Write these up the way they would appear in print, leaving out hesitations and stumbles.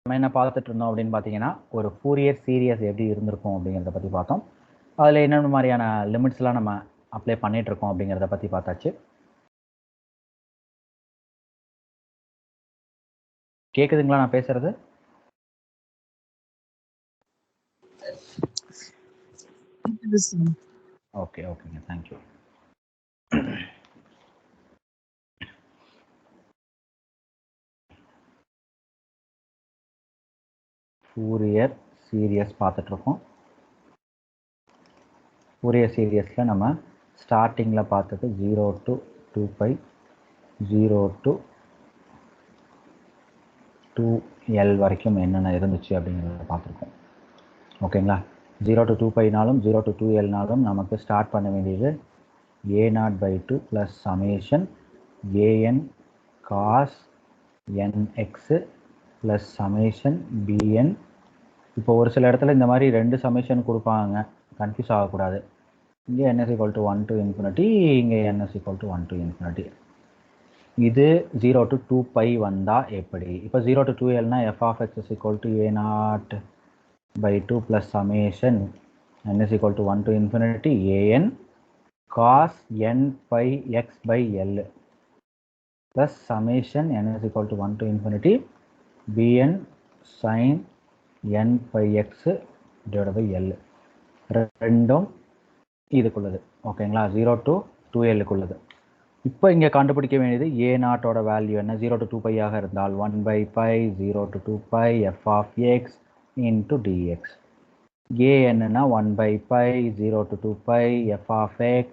நம்ம என்ன பார்த்துட்டு இருந்தோம் அப்படின்னு பார்த்தீங்கன்னா, ஒரு ஃபோரியர் சீரியஸ் எப்படி இருந்திருக்கும் அப்படிங்கிறத பற்றி பார்த்தோம். அதில் என்னென்ன மாதிரியான லிமிட்ஸ்லாம் நம்ம அப்ளை பண்ணிட்டு இருக்கோம் அப்படிங்கிறத பற்றி பார்த்தாச்சு. கேட்குதுங்களா நான் பேசுறது? ஓகே ஓகேங்க, தேங்க்யூ. ஃபோரியர் சீரியஸ் பார்த்துட்ருக்கோம். ஃபோரியர் சீரியஸில் நம்ம ஸ்டார்டிங்கில் பார்த்தது 0 to 2π, 0 to 2l வரைக்கும் என்னென்ன இருந்துச்சு அப்படிங்கிறத பார்த்துருக்கோம். ஓகேங்களா? 0 to 2πனாலும் 0 to 2lனாலும் நமக்கு ஸ்டார்ட் பண்ண வேண்டியது a0/2 + summation an cos nx + summation bn. இப்போ ஒரு சில இடத்துல இந்த மாதிரி 2 சமேஷன் கொடுப்பாங்க, கன்ஃபியூஸ் ஆகக்கூடாது. இங்கே n = 1 to ∞, இங்கே n = 1 to ∞. இது 0 to 2π வந்தால் எப்படி? இப்போ 0 to 2lனா f(x) = a0/2 + summation n = 1 to ∞ an cos nπx/l plus summation n = 1 to ∞ bn sin nπx/l. ரெண்டும் இதுக்குள்ளது. ஓகேங்களா? 0 to 2lக்குள்ளது. இப்போ இங்கே கண்டுபிடிக்க வேண்டியது a0ஓட வேல்யூ என்ன? 0 to 2π ஆக இருந்தால் 1/π 0 to 2π f(x) into dx. என்னன்னா 1/π 0 to 2π f(x)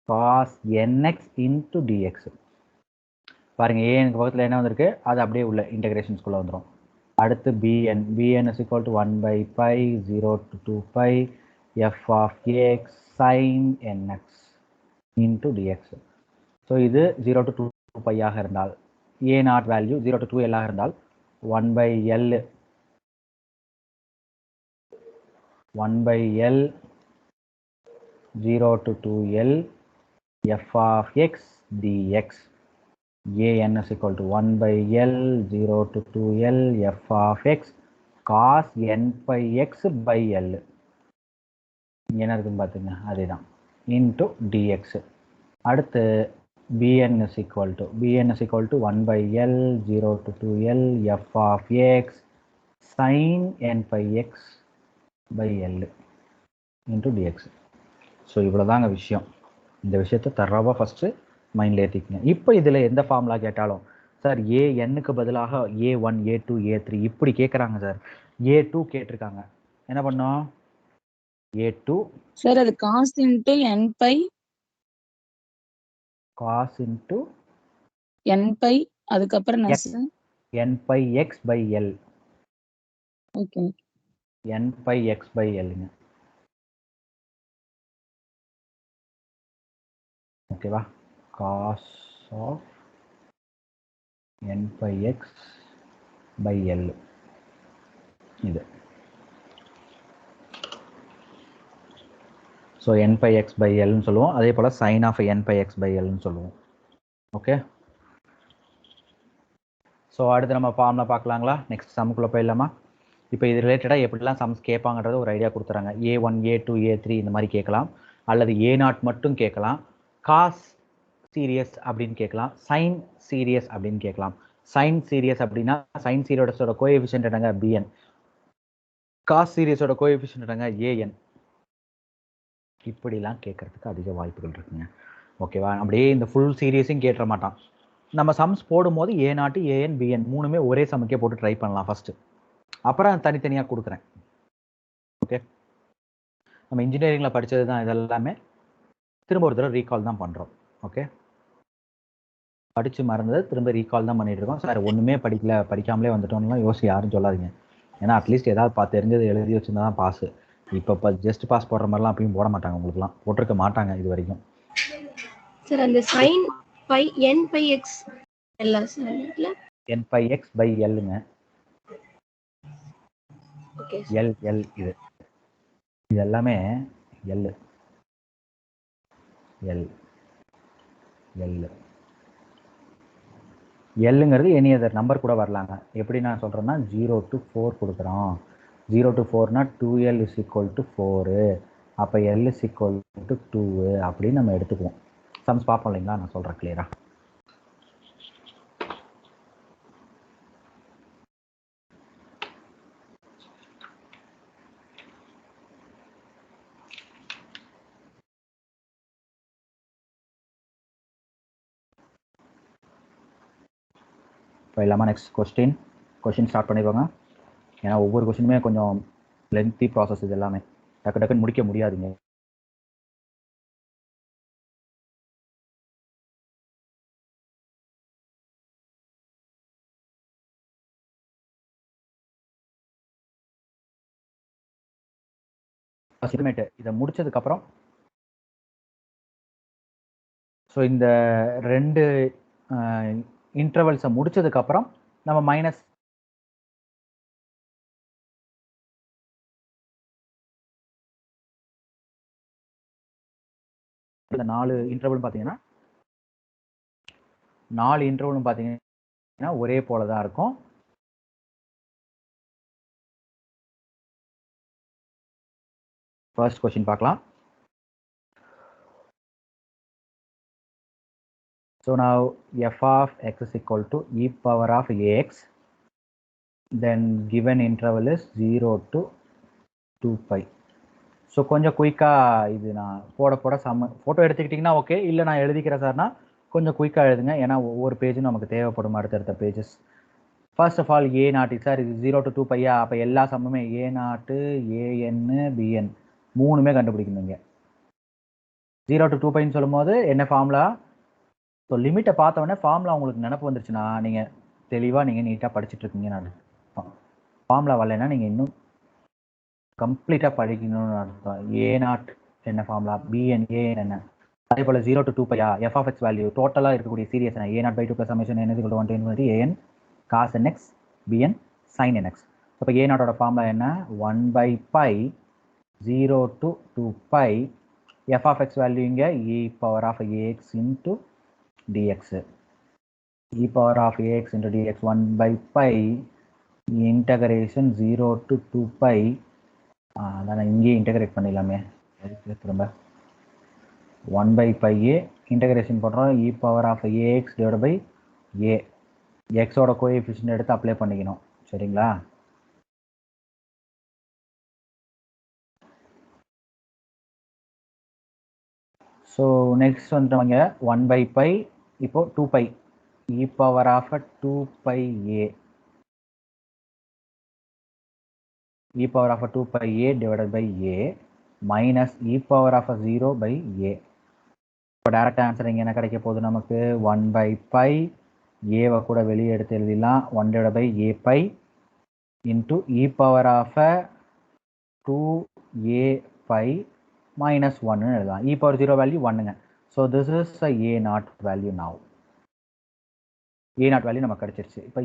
cos nx into dx. பாருங்க, ஏனுக்கு பக்கத்தில் என்ன வந்திருக்கு, அது அப்படியே உள்ள இன்டகிரேஷன்ஸ்குள்ளே வந்துடும். அடுத்து bn = 1/π 0 to 2π f(x) sin nx into dx. So இது 0 to 2π ஆக இருந்தால், a0 வேல்யூ 0 to 2l ஆக இருந்தால் 1/l 0 to 2l f(x) dx. an = 1/l 0 to 2l f(x) cos nπx/l. என்ன இருக்குன்னு பார்த்துங்க, அதேதான் into dx. அடுத்து bn = 1/l 0 to 2l f(x) sin nπx/l into dx. So இவ்வளோதாங்க விஷயம். இந்த விஷயத்தை தரவாக ஃபஸ்ட்டு மைண்டில் ஏற்றிக்கங்க. இப்போ இதில் எந்த ஃபார்முலா கேட்டாலும், சார் ஏஎன்னுக்கு பதிலாக a1 a2 a3 இப்படி கேட்குறாங்க சார். a2 கேட்டிருக்காங்க, என்ன பண்ணோம்? a2 சார் அது cos into nπ அதுக்கப்புறம் nπx/l. ஓகே, nπx/lங்க. ஓகேவா? cos of nπx/l இது. ஸோ nπx/lன்னு சொல்லுவோம். அதே போல் sin of nπx/lன்னு சொல்லுவோம். ஓகே, ஸோ அடுத்து நம்ம ஃபார்முலா பார்க்கலாங்களா? நெக்ஸ்ட் சம்முக்குள்ளே போயிடலாமா? இப்போ இது ரிலேட்டடாக எப்படிலாம் சம்ஸ் கேட்பாங்கன்றது ஒரு ஐடியா கொடுத்துறாங்க. a1 a2 a3 இந்த மாதிரி கேட்கலாம், அல்லது a0 மட்டும் கேட்கலாம், காஸ் சீரியஸ் அப்படின்னு கேட்கலாம், சைன் சீரியஸ் அப்படின்னு கேட்கலாம். சைன் சீரியஸ் அப்படின்னா சைன் சீரியஸோட கோஎஃபிஷியன்ட் என்னங்க? bn. காஸ் சீரியஸோட கோஎஃபிஷியன்ட் என்னங்க? an. இப்படிலாம் கேட்கறதுக்கு அதிக வாய்ப்புகள் இருக்குங்க. ஓகேவா? அப்படியே இந்த ஃபுல் சீரியஸையும் கேட்டுற மாட்டான். நம்ம சம்ஸ் போடும்போது a0 an bn மூணுமே ஒரே சமக்கே போட்டு ட்ரை பண்ணலாம் ஃபர்ஸ்ட், அப்புறம் தனித்தனியாக கொடுக்குறேன். ஓகே, நம்ம இன்ஜினியரிங்கில் படித்தது தான் இதெல்லாமே, திரும்ப ஒரு தடவை ரீகால் தான் பண்ணுறோம். ஓகே, படித்து மறந்தது திரும்ப ரீகால் தான் பண்ணிட்டு இருக்கோம். சார் ஒன்றுமே படிக்காமலே வந்துட்டோம்லாம் யாரும் சொல்லாதீங்க. ஏன்னா அட்லீஸ்ட் ஏதாவது தெரிஞ்சது எழுதி வச்சுருந்தா தான் பாஸு. இப்போ ஜஸ்ட் பாஸ் போடுற மாதிரிலாம் அப்பயும் போட மாட்டாங்க, உங்களுக்குலாம் போட்டிருக்க மாட்டாங்க இது வரைக்கும். சார் அந்த sin π nπx இல்ல சார், nπx/lங்க. ஓகே l இது எல்லாமே l l l எல்லுங்கிறது எனி அதர் நம்பர் கூட வரலாங்க. எப்படி நான் சொல்கிறேன்னா 0 to 4 கொடுக்குறோம். 0 to 4னா 2L is equal to 4, அப்போ L is equal to 2 அப்படின்னு நம்ம எடுத்துக்குவோம். சம்ஸ் பார்ப்போம் இல்லைங்களா, நான் சொல்கிறேன் கிளியராக. இப்போ இல்லாமல் நெக்ஸ்ட் கொஸ்டின் ஸ்டார்ட் பண்ணிடுவாங்க. ஏன்னா ஒவ்வொரு கொஸ்டினுமே கொஞ்சம் லென்த்தி ப்ராசஸ், இது எல்லாமே டக்கு டக்குன்னு முடிக்க முடியாதுங்க. இதை முடிச்சதுக்கப்புறம் ஸோ இந்த 2 இன்டர்வல்ஸை முடிச்சதுக்கப்புறம் நம்ம மைனஸ் இந்த 4 இன்டர்வல் பார்த்தீங்கன்னா 4 இன்டர்வலும் பார்த்தீங்கன்னா ஒரே போல தான் இருக்கும். ஃபர்ஸ்ட் கொஸ்டின் பார்க்கலாம். So now f of x is equal to e power of ax, then given interval is 0 to 2 pi. So கொஞ்சம் குயிக்காக இது நான் போட ஃபோட்டோ எடுத்துக்கிட்டிங்கன்னா ஓகே, இல்லை நான் எழுதிக்கிறேன் சார்னா கொஞ்சம் குயிக்காக எழுதுங்க. ஏன்னா ஒவ்வொரு பேஜும் நமக்கு தேவைப்படும் அடுத்தடுத்த pages. First of all a naught sir இது 0 to 2 பையா, அப்போ எல்லா சம்முமே ஏ நாட்டு ஏஎன் பிஎன் மூணுமே கண்டுபிடிக்கணுங்க. 0 to 2 பைன்னு சொல்லும் போது என்ன ஃபார்முலா, ஸோ லிமிட்டை பார்த்தோன்னே ஃபார்முலா உங்களுக்கு நினப்பு வந்துருச்சுன்னா நீங்கள் தெளிவாக நீங்கள் நீட்டாக படிச்சுட்டு இருக்கீங்க. நான் ஃபார்முலா வரலைன்னா நீங்கள் இன்னும் கம்ப்ளீட்டாக படிக்கணும்னு அர்த்தம். ஏ நாட் என்ன ஃபார்முலா, பிஎன் ஏஎன் என்ன, அதே போல் 0 to 2 பையா எஃப் ஆஃப் எக்ஸ் வேல்யூ டோட்டலாக இருக்கக்கூடிய சீரியஸ் என்ன, A nought pi 2 + summation n = 1 to ∞ A N cos nx B N sine nx. இப்போ ஏ நாட்டோட ஃபார்முலா என்ன, 1/π 0 to 2 pi f of X value இங்கே e power of ax into dx, e power of ax into dx 1/π integration 0 to 2 pi. அதான் இங்கே integrate பண்ணிடலாமே, திரும்ப 1/π integration பண்ணுறோம் e power of ax divided by a, எக்ஸோட coefficient எடுத்து apply பண்ணிக்கணும். சரிங்களா? So next வந்துட்டவங்க 1/π இப்போ 2π e power of 2πa, e power of 2πa divided by a minus e power of 0/a. இப்போ டைரக்ட் ஆன்சர் இங்கே என்ன கிடைக்க போகுது நமக்கு, 1/π ஏவை கூட வெளியே எடுத்து எழுதிடலாம், 1/a π into e power of 2a π minus 1 எழுதலாம். e power 0 வேல்யூ 1ங்க. So this is a nought value. Now a nought value நமக்கு கிடைச்சிருச்சு. இப்போ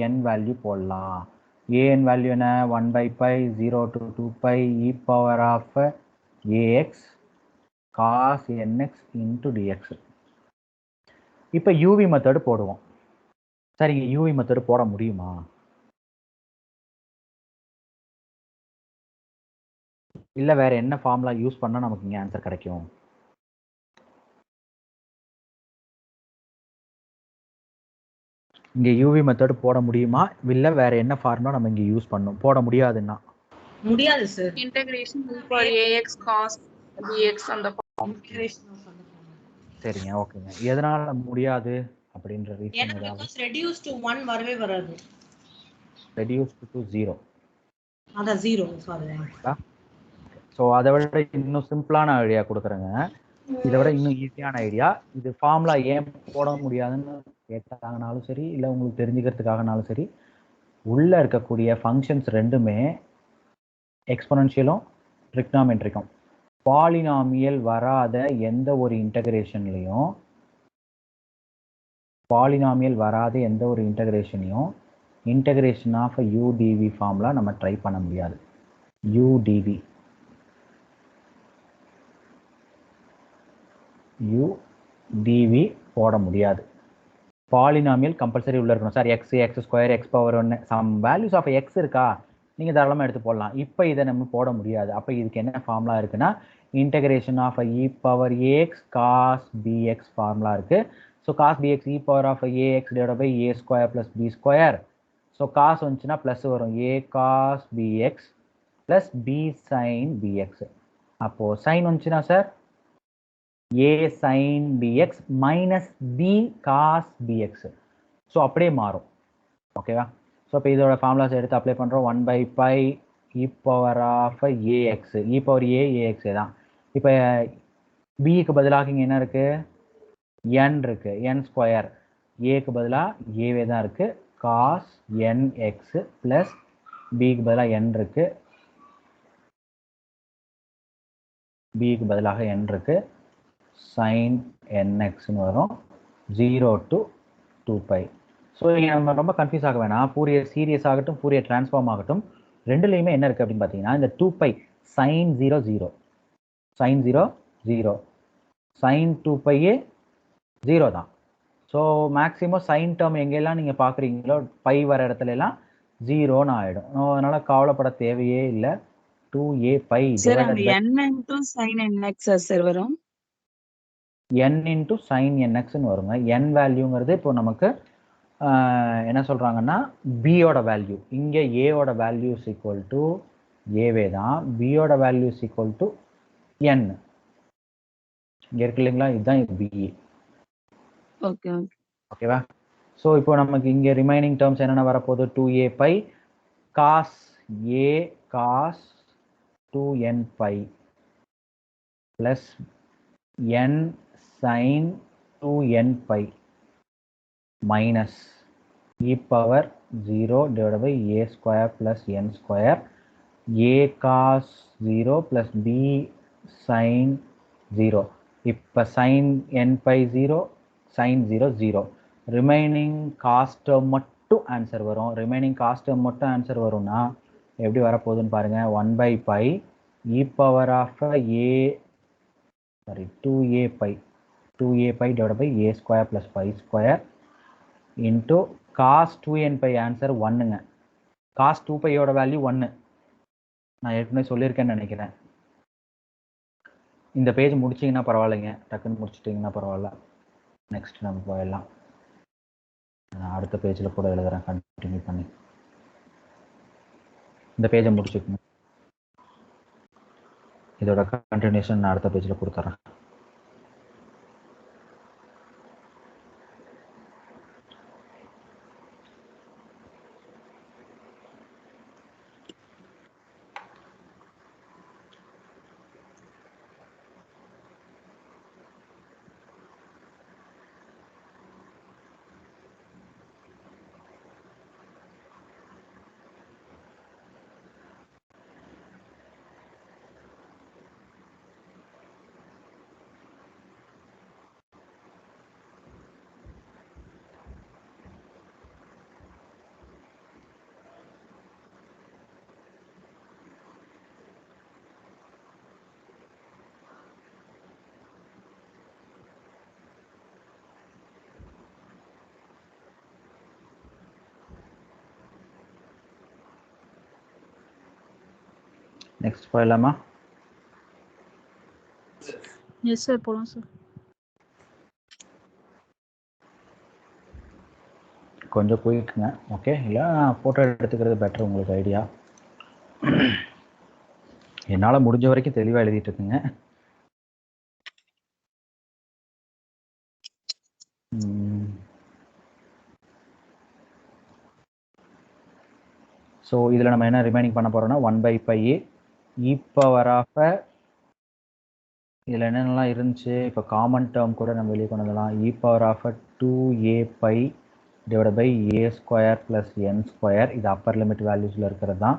an வேல்யூ போடலாம். an வேல்யூ என்ன, 1/π 0 to 2 pi e power of ax cos nx into dx. இப்போ UV method போடுவோம். சரிங்க, யூவி மெத்தடு போட முடியுமா? இல்லை வேற என்ன ஃபார்முலா யூஸ் பண்ணால் நமக்கு இங்கே ஆன்சர் கிடைக்கும்? இங்கே யூவி மெத்தட் போட முடியுமா, இல்லை வேற என்ன ஃபார்முலா நம்ம இங்கே யூஸ் பண்ணணும்? போட முடியாதுன்னா முடியாது sir. Integration for ax cos dx அந்த சரிங்க, ஓகேங்க. எதனால முடியாது அப்படின்ற ரீசன் ஏன்னா ஏதாவது? because reduce to 1 வரவே வராது. Reduce to 0. அதான் 0 சாரி. ஸோ அதை விட இன்னும் சிம்பிளான ஐடியா கொடுக்குறேங்க. இதை விட இன்னும் ஈஸியான ஐடியா. இது ஃபார்முலா ஏன் போட முடியாதுன்னு கேட்டாங்கனாலும் சரி, இல்லை உங்களுக்கு தெரிஞ்சுக்கிறதுக்காகனாலும் சரி, உள்ளே இருக்கக்கூடிய ஃபங்க்ஷன்ஸ் ரெண்டுமே எக்ஸ்பொனன்ஷியலும் ட்ரிக்னாமெட்ரிக்கும். பாலினாமியல் வராத எந்த ஒரு இன்டகிரேஷன்லையும் இன்டகிரேஷன் ஆஃப் யூடிவி ஃபார்முலா நம்ம ட்ரை பண்ண முடியாது. யூடிவி போட முடியாது. பாலினாமியல் கம்பல்சரி உள்ள இருக்கணும் sir. X x square x power 1 sum values of x இருக்கா, நீங்கள் தாராளமாக எடுத்து போடலாம். இப்போ இதை நம்ம போட முடியாது. அப்போ இதுக்கு என்ன ஃபார்முலா இருக்குன்னா integration of E power A X cos B X formula இருக்குது. So cos B X E power of A X divide by A square plus B square. So cos வந்துச்சுன்னா ப்ளஸ் வரும், A cos B X plus B sine B X. அப்போது sine வந்துச்சுன்னா sir a sin bx minus b cos bx. So அப்படியே மாறும். ஓகேவா? So இப்போ இதோட formulas எடுத்து அப்ளை பண்ணுறோம். 1/π e power of ax, e பவர் a ax தான். இப்போ பிக்கு பதிலாக இங்கே என்ன இருக்குது, n இருக்குது, n ஸ்கொயர். ஏக்கு பதிலாக ஏவே தான் இருக்குது, காஸ் nx ப்ளஸ் பிக்கு பதிலாக n இருக்குது, பிக்கு பதிலாக n இருக்குது, sin nxன்னு வரும், 0 to 2π. ஸோ இங்கே நம்ம ரொம்ப கன்ஃபியூஸ் ஆக வேணாம். ஃபூரியர் சீரியஸ் ஆகட்டும், ஃபூரியர் டிரான்ஸ்ஃபார்ம் ஆகட்டும், ரெண்டுலேயுமே என்ன இருக்குது அப்படின்னு பார்த்தீங்கன்னா இந்த 2π sin 0 0, sin 0 0, sin 2π 0 தான். ஸோ மேக்ஸிமம் சைன் டேர்ம் எங்கெல்லாம் நீங்கள் பார்க்குறீங்களோ பை வர இடத்துல எல்லாம் 0ன்னு ஆகிடும். அதனால் கவலைப்பட தேவையே இல்லை. 2a π சார் அந்த n into sin nx sir வரும், n into sin nxன்னு வருங்க. n வேல்யூங்கிறது இப்போ நமக்கு என்ன சொல்கிறாங்கன்னா பியோட வேல்யூ. இங்கே ஏவோட வேல்யூ இஸ் ஈக்குவல் டு ஏவே தான், பியோட value is equal to n. இங்கே இருக்கு இல்லைங்களா, இதுதான் இது பி. ஓகே ஓகேவா? ஸோ இப்போ நமக்கு இங்கே ரிமைனிங் டேர்ம்ஸ் என்னென்ன வரப்போகுது, 2a π cos a cos 2nπ plus n sin 2nπ minus e power 0 divided by a square plus n square, a cos 0 plus b sin 0. இப்போ sin nπ 0, sin 0 0. Remaining cost term மட்டும் answer வரும். Remaining cost term மட்டும் answer வரும்னா எப்படி வரப்போகுதுன்னு பாருங்கள். 1/π e power of a 2a π divided by a square plus pi square into cos 2nπ answer 1ங்க. cos 2π யோட வேல்யூ 1. நான் ஏற்கனவே சொல்லியிருக்கேன்னு நினைக்கிறேன். இந்த பேஜ் முடிச்சிங்கன்னா பரவாயில்லைங்க, டக்குன்னு முடிச்சிட்டிங்கன்னா பரவாயில்ல. நெக்ஸ்ட் நம்ம போயிடலாம். நான் அடுத்த பேஜில் கூட எழுதுகிறேன் கண்டினியூ பண்ணி. இந்த பேஜை முடிச்சுக்கணும். இதோட கண்டினியூஷன் நான் அடுத்த பேஜில் கொடுத்துட்றேன். நெக்ஸ்ட் போயிடலாமா? எஸ் சார் போலாம் சார். கொஞ்சம் போயிருக்குங்க. ஓகே, இல்லை ஃபோட்டோ எடுத்துக்கிறது பெட்டர், உங்களுக்கு ஐடியா. என்னால் முடிஞ்ச வரைக்கும் தெளிவாக எழுதிட்டு இருக்குங்க. ஸோ இதில் நம்ம என்ன ரிமைனிங் பண்ண போகிறோம்னா 1/π e பவர் ஆஃப், இதில் என்னென்னலாம் இருந்துச்சு, இப்போ காமன் டேர்ம் கூட நம்ம வெளியே கொண்டு வரலாம். e power of 2a π divide by a square plus n square. இது அப்பர் லிமிட் வேல்யூஸில் இருக்கிறது தான்.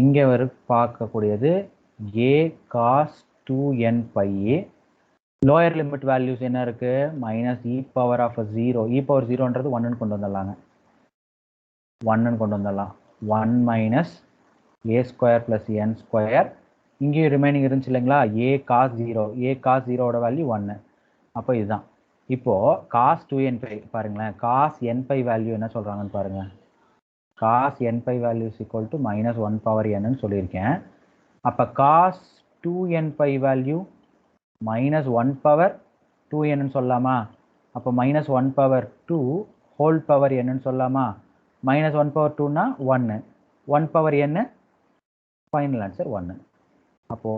இங்கே பார்க்கக்கூடியது a cos 2nπ. Lower limit values என்ன இருக்குது, minus e power of 0. e power 0ன்றது 1ன்னு கொண்டு வந்துடலாங்க, 1ன்னு கொண்டு வந்துடலாம். 1 minus a square plus n square. இங்கேயும் ரிமைனிங் இருந்துச்சு இல்லைங்களா, a cos 0. a cos 0வோட வேல்யூ 1. அப்போ இதுதான் இப்போ cos 2n5 பாருங்களேன், cos n5 வேல்யூ என்ன சொல்றாங்கன்னு பாருங்க. cos n5 value is equal to minus 1 power n ன்னு சொல்லியிருக்கேன். அப்ப cos 2n5 value minus 1 power 2n ன்னு சொல்லலாமா? அப்ப minus 1 power 2 whole power n ன்னு சொல்லலாமா? minus 1 power 2 னா 1, 1 power n, final answer 1. அப்போ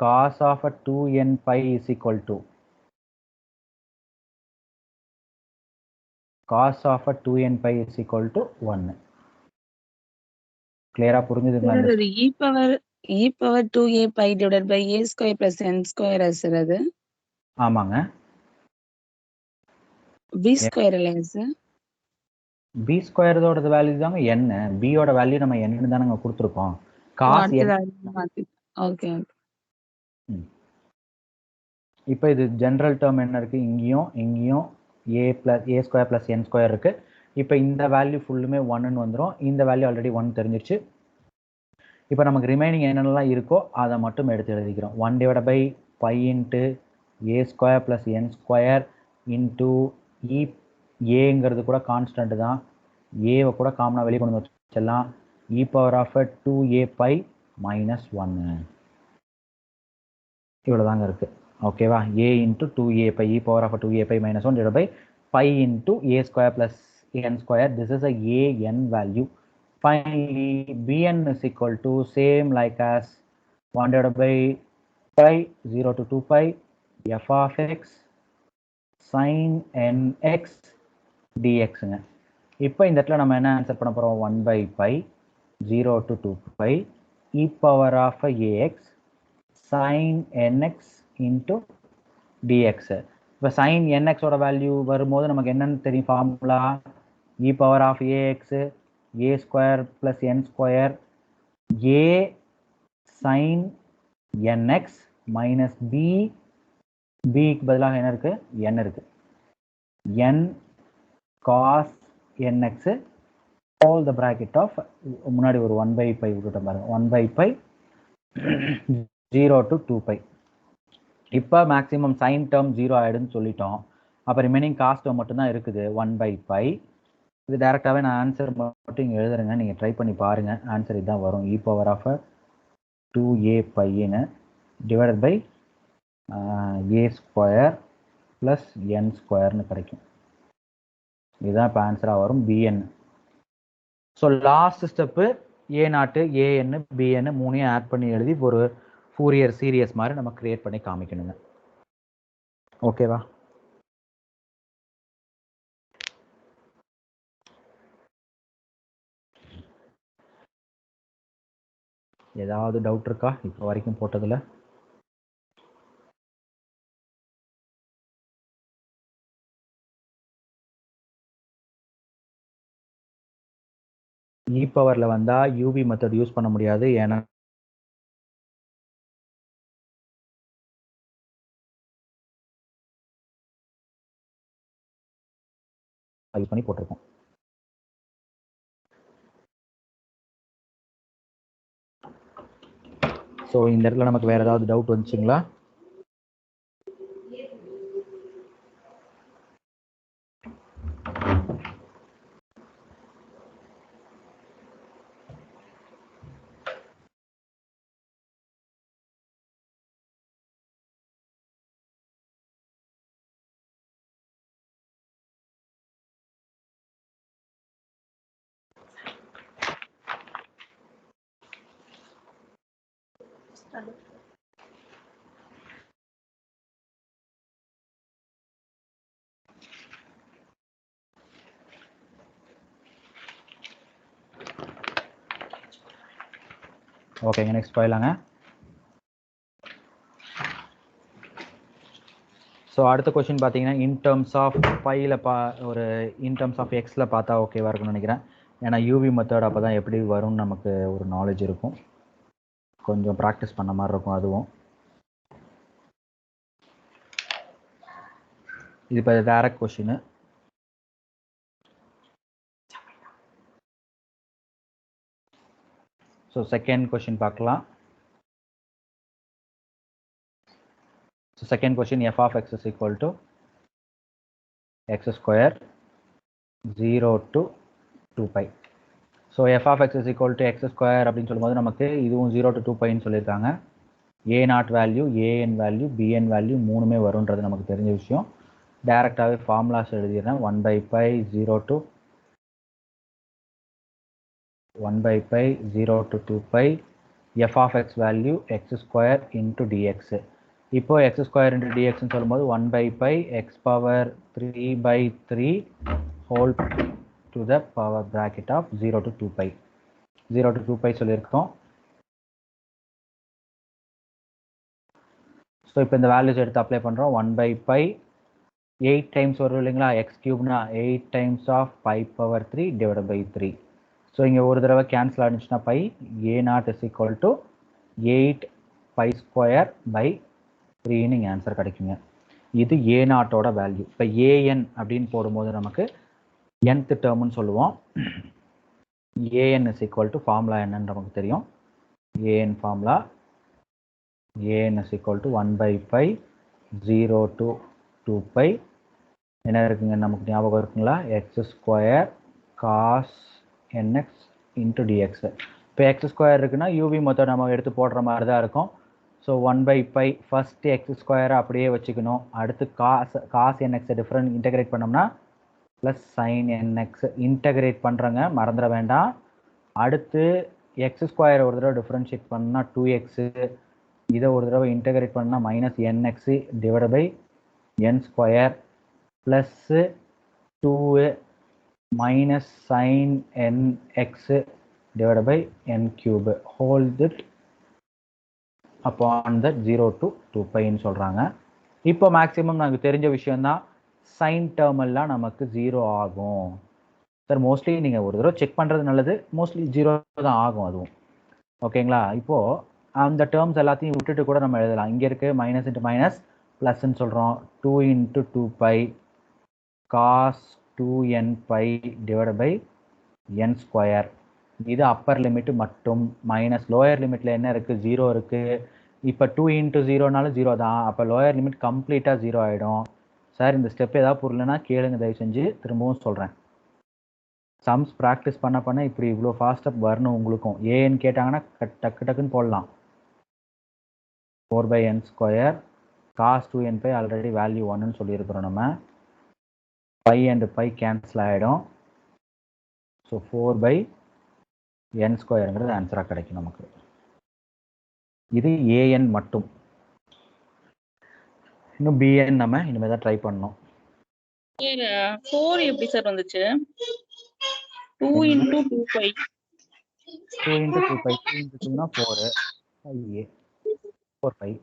cos of 2n5 is equal to cos of 2n5 is equal to 1. கிளியரா புரிஞ்சுதுங்களா? Sir, அது e power 2a pi divided by a square plus n square sir அது ஆமாங்க. b square இல்லையா sir? b ஸ்கொயரோட value தாங்க n. b ஓட value நம்ம n ன்னு தானங்க கொடுத்துருக்கோம். cos n. ஓகே. இப்போ இது ஜெனரல் டேர்ம் என்ன இருக்கு? இங்கேயும் a square plus n square இருக்கு. இப்போ இந்த வேல்யூ ஃபுல்லுமே 1ன்னு வந்துடும். இந்த வேல்யூ ஆல்ரெடி 1 தெரிஞ்சிருச்சு. இப்போ நமக்கு ரிமைனிங் என்னென்னலாம் இருக்கோ அதை மட்டும் எடுத்து எழுதிக்கிறோம். 1 divide by pi into A square plus N square into ஏங்கிறது கூட கான்ஸ்டன்ட் தான். ஏவை கூட காமனாக வெளியே கொண்டு வச்சிடலாம். E power of 2a pi minus 1 இவ்வளோதாங்க இருக்குது. ஓகேவா? a into 2a pi E power of 2a pi minus 1 divide by pi into A square plus n square. This is a an value. Finally, bn is equal to same like as 1 divided by pi 0 to 2 pi f of x sin nx dx. இப்போ இந்த இடத்துல நம்ம என்ன answer பண்ண போறோம்? 1 by pi 0 to 2 pi e power of ax sin nx into dx. இப்போ sin nx ஓட value வரும்போது நமக்கு என்னன்னு தெரியும்? Formula e power of ax a square plus n square a sin nx minus b க்கு பதிலாக என்ன இருக்கு? n இருக்கு. n cos nx all the bracket of முன்னாடி ஒரு 1 by pi விட்டுட்டோம் பாருங்க. 1 by pi 0 to 2 pi. இப்போ மேக்ஸிமம் சைன் டேர்ம் 0 ஆயிடுன்னு சொல்லிட்டோம். அப்போ ரிமைனிங் காஸ் டேர்ம் மட்டும்தான் இருக்குது 1 by pi. இது டேரெக்டாகவே நான் ஆன்சர் மட்டும் இங்கே எழுதுறேங்க, நீங்கள் ட்ரை பண்ணி பாருங்கள். ஆன்சர் இதுதான் வரும். இ பவர் ஆஃப் 2a பைன்னு divided by A square plus N ஸ்கொயர்னு கிடைக்கும். இதுதான் இப்போ ஆன்சராக வரும், B N. So last step A nought ஏஎன்னு பிஎன்னு மூணையும் ஆட் பண்ணி எழுதி ஒரு ஃபூரியர் சீரியஸ் மாதிரி நம்ம கிரியேட் பண்ணி காமிக்கணுங்க. ஓகேவா? ஏதாவது டவுட் இருக்கா இப்போ வரைக்கும் போட்டதில்? இ பவரில் வந்தால் யூவி மெத்தட் யூஸ் பண்ண முடியாது, ஏன்னா யூஸ் பண்ணி போட்டிருக்கோம். ஸோ இந்த இடத்துல நமக்கு வேறு ஏதாவது டவுட் வந்துச்சுங்களா? ஓகேங்க, நெக்ஸ்ட் போயிடலாங்க. ஸோ அடுத்த கொஸ்டின் பார்த்தீங்கன்னா இன் டேர்ம்ஸ் ஆஃப் பையில் ஒரு இன் டேர்ம்ஸ் ஆஃப் எக்ஸில் பார்த்தா ஓகேவா இருக்கும்னு நினைக்கிறேன். ஏன்னா யூவி மெத்தட் அப்போ தான் எப்படி வரும்னு நமக்கு ஒரு நாலேஜ் இருக்கும், கொஞ்சம் ப்ராக்டிஸ் பண்ண மாதிரி இருக்கும். அதுவும் இது இப்போ direct question. So second question பார்க்கலாம். So second question, f of x is equal to X square 0 to 2π. So F of X is equal to X square அப்படின்னு சொல்லும்போது நமக்கு இதுவும் 0 to 2πன்னு சொல்லியிருக்காங்க. A0 value, A N value, B N value மூணுமே வரும்ன்றது நமக்கு தெரிஞ்ச விஷயம். டைரெக்டாகவே ஃபார்முலாஸ் எழுதிடுறேன். 1/π 0 to 2π F of X value X square into DX. இப்போ எக்ஸ் ஸ்கொயர் இன்ட்டு டிஎக்ஸ்ன்னு சொல்லும்போது 1/π X power 3/3 whole to the power bracket of 0 to 2π. 0 to 2π சொல்லியிருக்கோம். ஸோ இப்போ இந்த வேல்யூஸ் எடுத்து அப்ளை பண்ணுறோம். 1/π 8 டைம்ஸ் வரும் இல்லைங்களா, எக்ஸ் கியூப்னா 8 times of pi power 3 divide by 3. So இங்கே ஒரு தடவை கேன்சல் ஆனிச்சுன்னா pi A0 is equal to 8π square by 3ன்னு இங்கே ஆன்சர் கிடைக்குங்க. இது A0ஓட வேல்யூ. இப்போ ஏஎன் அப்படின்னு போடும்போது நமக்கு nth டேர்ம்னு சொல்லுவோம். A N is equal to formula என்னன்னு நமக்கு தெரியும். A N formula A N is equal to 1/π 0 to 2π என்ன இருக்குங்க நமக்கு ஞாபகம் இருக்குங்களா, X square cos N X into DX. இப்போ எக்ஸ் ஸ்கொயர் இருக்குன்னா யூவி மொத்தம் நம்ம எடுத்து போடுற மாதிரி தான் இருக்கும். ஸோ 1/π ஃபஸ்ட்டு எக்ஸ் ஸ்கொயரை அப்படியே வச்சுக்கணும். அடுத்து காஸ் என்எக்ஸை டிஃப்ரெண்ட் இன்டகிரேட் பண்ணோம்னா ப்ளஸ் சைன் என்எக்ஸ் இன்டகிரேட் பண்ணுறங்க, மறந்துட வேண்டாம். அடுத்து எக்ஸ் ஸ்கொயர் ஒரு தடவை டிஃப்ரென்ஷியேட் பண்ணால் 2x, இதை ஒரு தடவை இன்டகிரேட் பண்ணால் minus nx divide by n square plus 2 minus sin nx divided by n cube whole that upon that 0 to 2π ன்னு சொல்கிறாங்க. இப்போ மேக்ஸிமம் நமக்கு தெரிஞ்ச விஷயந்தான், சைன் டேர்ம் எல்லாம் நமக்கு 0 ஆகும். சார் மோஸ்ட்லி நீங்கள் ஒரு தடவை செக் பண்ணுறது நல்லது, மோஸ்ட்லி 0 தான் ஆகும் அதுவும். ஓகேங்களா, இப்போது அந்த டேர்ம்ஸ் எல்லாத்தையும் விட்டுட்டு கூட நம்ம எழுதலாம். இங்கே இருக்குது மைனஸ் இன்ட்டு மைனஸ் ப்ளஸ்ன்னு சொல்கிறோம். 2 into 2π cos 2nπ divide by n square. இது அப்பர் லிமிட் மட்டும். மைனஸ் லோயர் லிமிட்டில் என்ன இருக்குது, 0 இருக்குது. இப்போ 2 into 0னாலும் 0 தான். அப்போ லோயர் லிமிட் கம்ப்ளீட்டாக 0 ஆகிடும். சார் இந்த ஸ்டெப் ஏதாவது புரியலன்னா கேளுங்க, தயவு செஞ்சு திரும்பவும் சொல்கிறேன். சம்ஸ் ப்ராக்டிஸ் பண்ண பண்ண இப்படி இவ்வளோ ஃபாஸ்ட்டாக வரணும் உங்களுக்கும். ஏன்னு கேட்டாங்கன்னா டக்கு டக்குன்னு போடலாம். 4/n square cos 2nπ already value 1ன்னு சொல்லியிருக்கிறோம் நம்ம. பை அண்ட் பை கேன்சல் ஆகிடும். ஸோ 4/n ஸ்கொயருங்கிறது ஆன்சராக கிடைக்கும் நமக்கு. இது ஏஎன் மட்டும். இன்னும் பிஎன் நம்ம இனிமேல் தான் ட்ரை பண்ணணும். 4 எப்படி சார் வந்துச்சு? 2 into 2π. 2 into 2π 2 into 2னா 4 5 4 5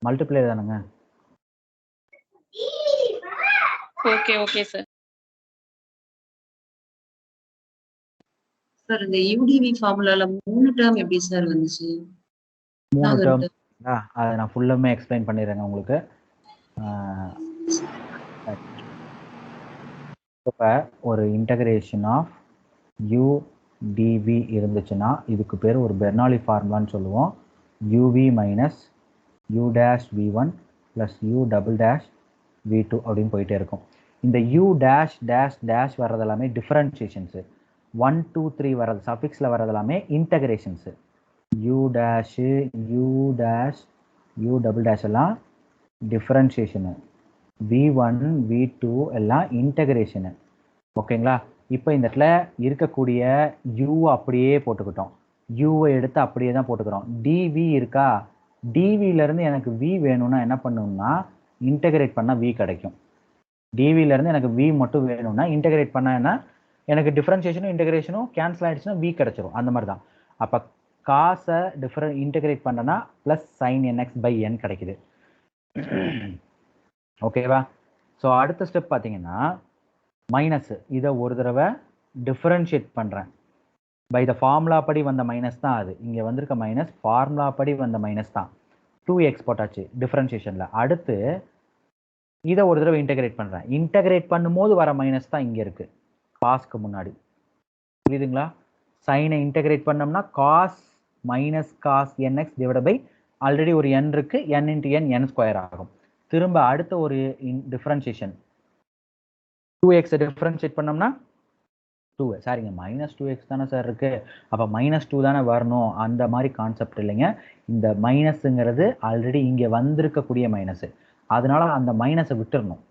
மல்டிப்ளை தானுங்க. Okay okay sir. சார் இந்த யூடிவி ஃபார்முலால 3 டேர்ம் எப்படி சார் வந்துச்சு? 3 டேர்ம் அதை நான் ஃபுல்லாமே எக்ஸ்பிளைன் பண்ணிடுறேங்க உங்களுக்கு. இப்போ ஒரு இன்டகிரேஷன் ஆஃப் யூ டிவி இருந்துச்சுன்னா இதுக்கு பேர் ஒரு பெர்னாலி ஃபார்முலான்னு சொல்லுவோம். UV minus U dash V one plus U double dash V two அப்படின்னு போயிட்டே இருக்கும். இந்த யூ டேஷ் டேஷ் டேஷ் வர்றது எல்லாமே டிஃப்ரென்ஷியேஷன்ஸு. 1 2 3 வர்றது சஃபிக்ஸில் வர்றது எல்லாமே integrations. U dash u dash u double dash எல்லாம் டிஃப்ரென்ஷியேஷனு. v1 v2 எல்லாம் இன்டகிரேஷனு. ஓகேங்களா, இப்போ இந்த இடத்துல இருக்கக்கூடிய யூ அப்படியே போட்டுக்கிட்டோம். யூவை எடுத்து அப்படியே தான் போட்டுக்கிறோம். டிவி இருக்கா, டிவியிலேருந்து எனக்கு வி வேணும்னா என்ன பண்ணணும்னா இன்டகிரேட் பண்ணால் வி கிடைக்கும். டிவியிலேருந்து எனக்கு வி மட்டும் வேணும்னா இன்டகிரேட் பண்ணால் என்ன, எனக்கு டிஃப்ரென்ஷியேஷனும் இன்டகிரேஷனும் கேன்சல் ஆகிடுச்சுன்னா வி கிடச்சிரும். அந்த மாதிரி தான். அப்போ காசை இன்டகிரேட் பண்ணனா ப்ளஸ் சைன் என்எக்ஸ் பை என் கிடைக்குது. ஓகேவா, ஸோ அடுத்த ஸ்டெப் பார்த்தீங்கன்னா மைனஸ். இதை ஒரு தடவை டிஃப்ரென்ஷியேட் பண்ணுறேன். பை த ஃபார்முலா படி வந்த மைனஸ் தான் அது. இங்கே வந்திருக்க மைனஸ் ஃபார்முலா படி வந்த மைனஸ் தான். 2x போட்டாச்சு டிஃப்ரென்ஷியேஷனில். அடுத்து இதை ஒரு தடவை இன்டகிரேட் பண்ணுறேன். இன்டகிரேட் பண்ணும்போது வர மைனஸ் தான் இங்கே இருக்குது காஸ்க்கு முன்னாடி. புரியுதுங்களா, சைனை இன்டகிரேட் பண்ணோம்னா cos minus cos n x divide by already ஒரு n இருக்குது, n into n n square ஆகும். திரும்ப அடுத்த ஒரு டிஃப்ரென்ஷியேஷன் 2x டிஃபரன்ஷியேட் பண்ணோம்னா 2 சாரிங்க -2x தானே சார் இருக்கு. அப்போ -2 தானே வரணும். அந்த மாதிரி கான்செப்ட் இல்லைங்க. இந்த மைனஸுங்கிறது ஆல்ரெடி இங்கே வந்திருக்கக்கூடிய மைனஸ். அதனால அந்த மைனஸை விட்டுறணும்.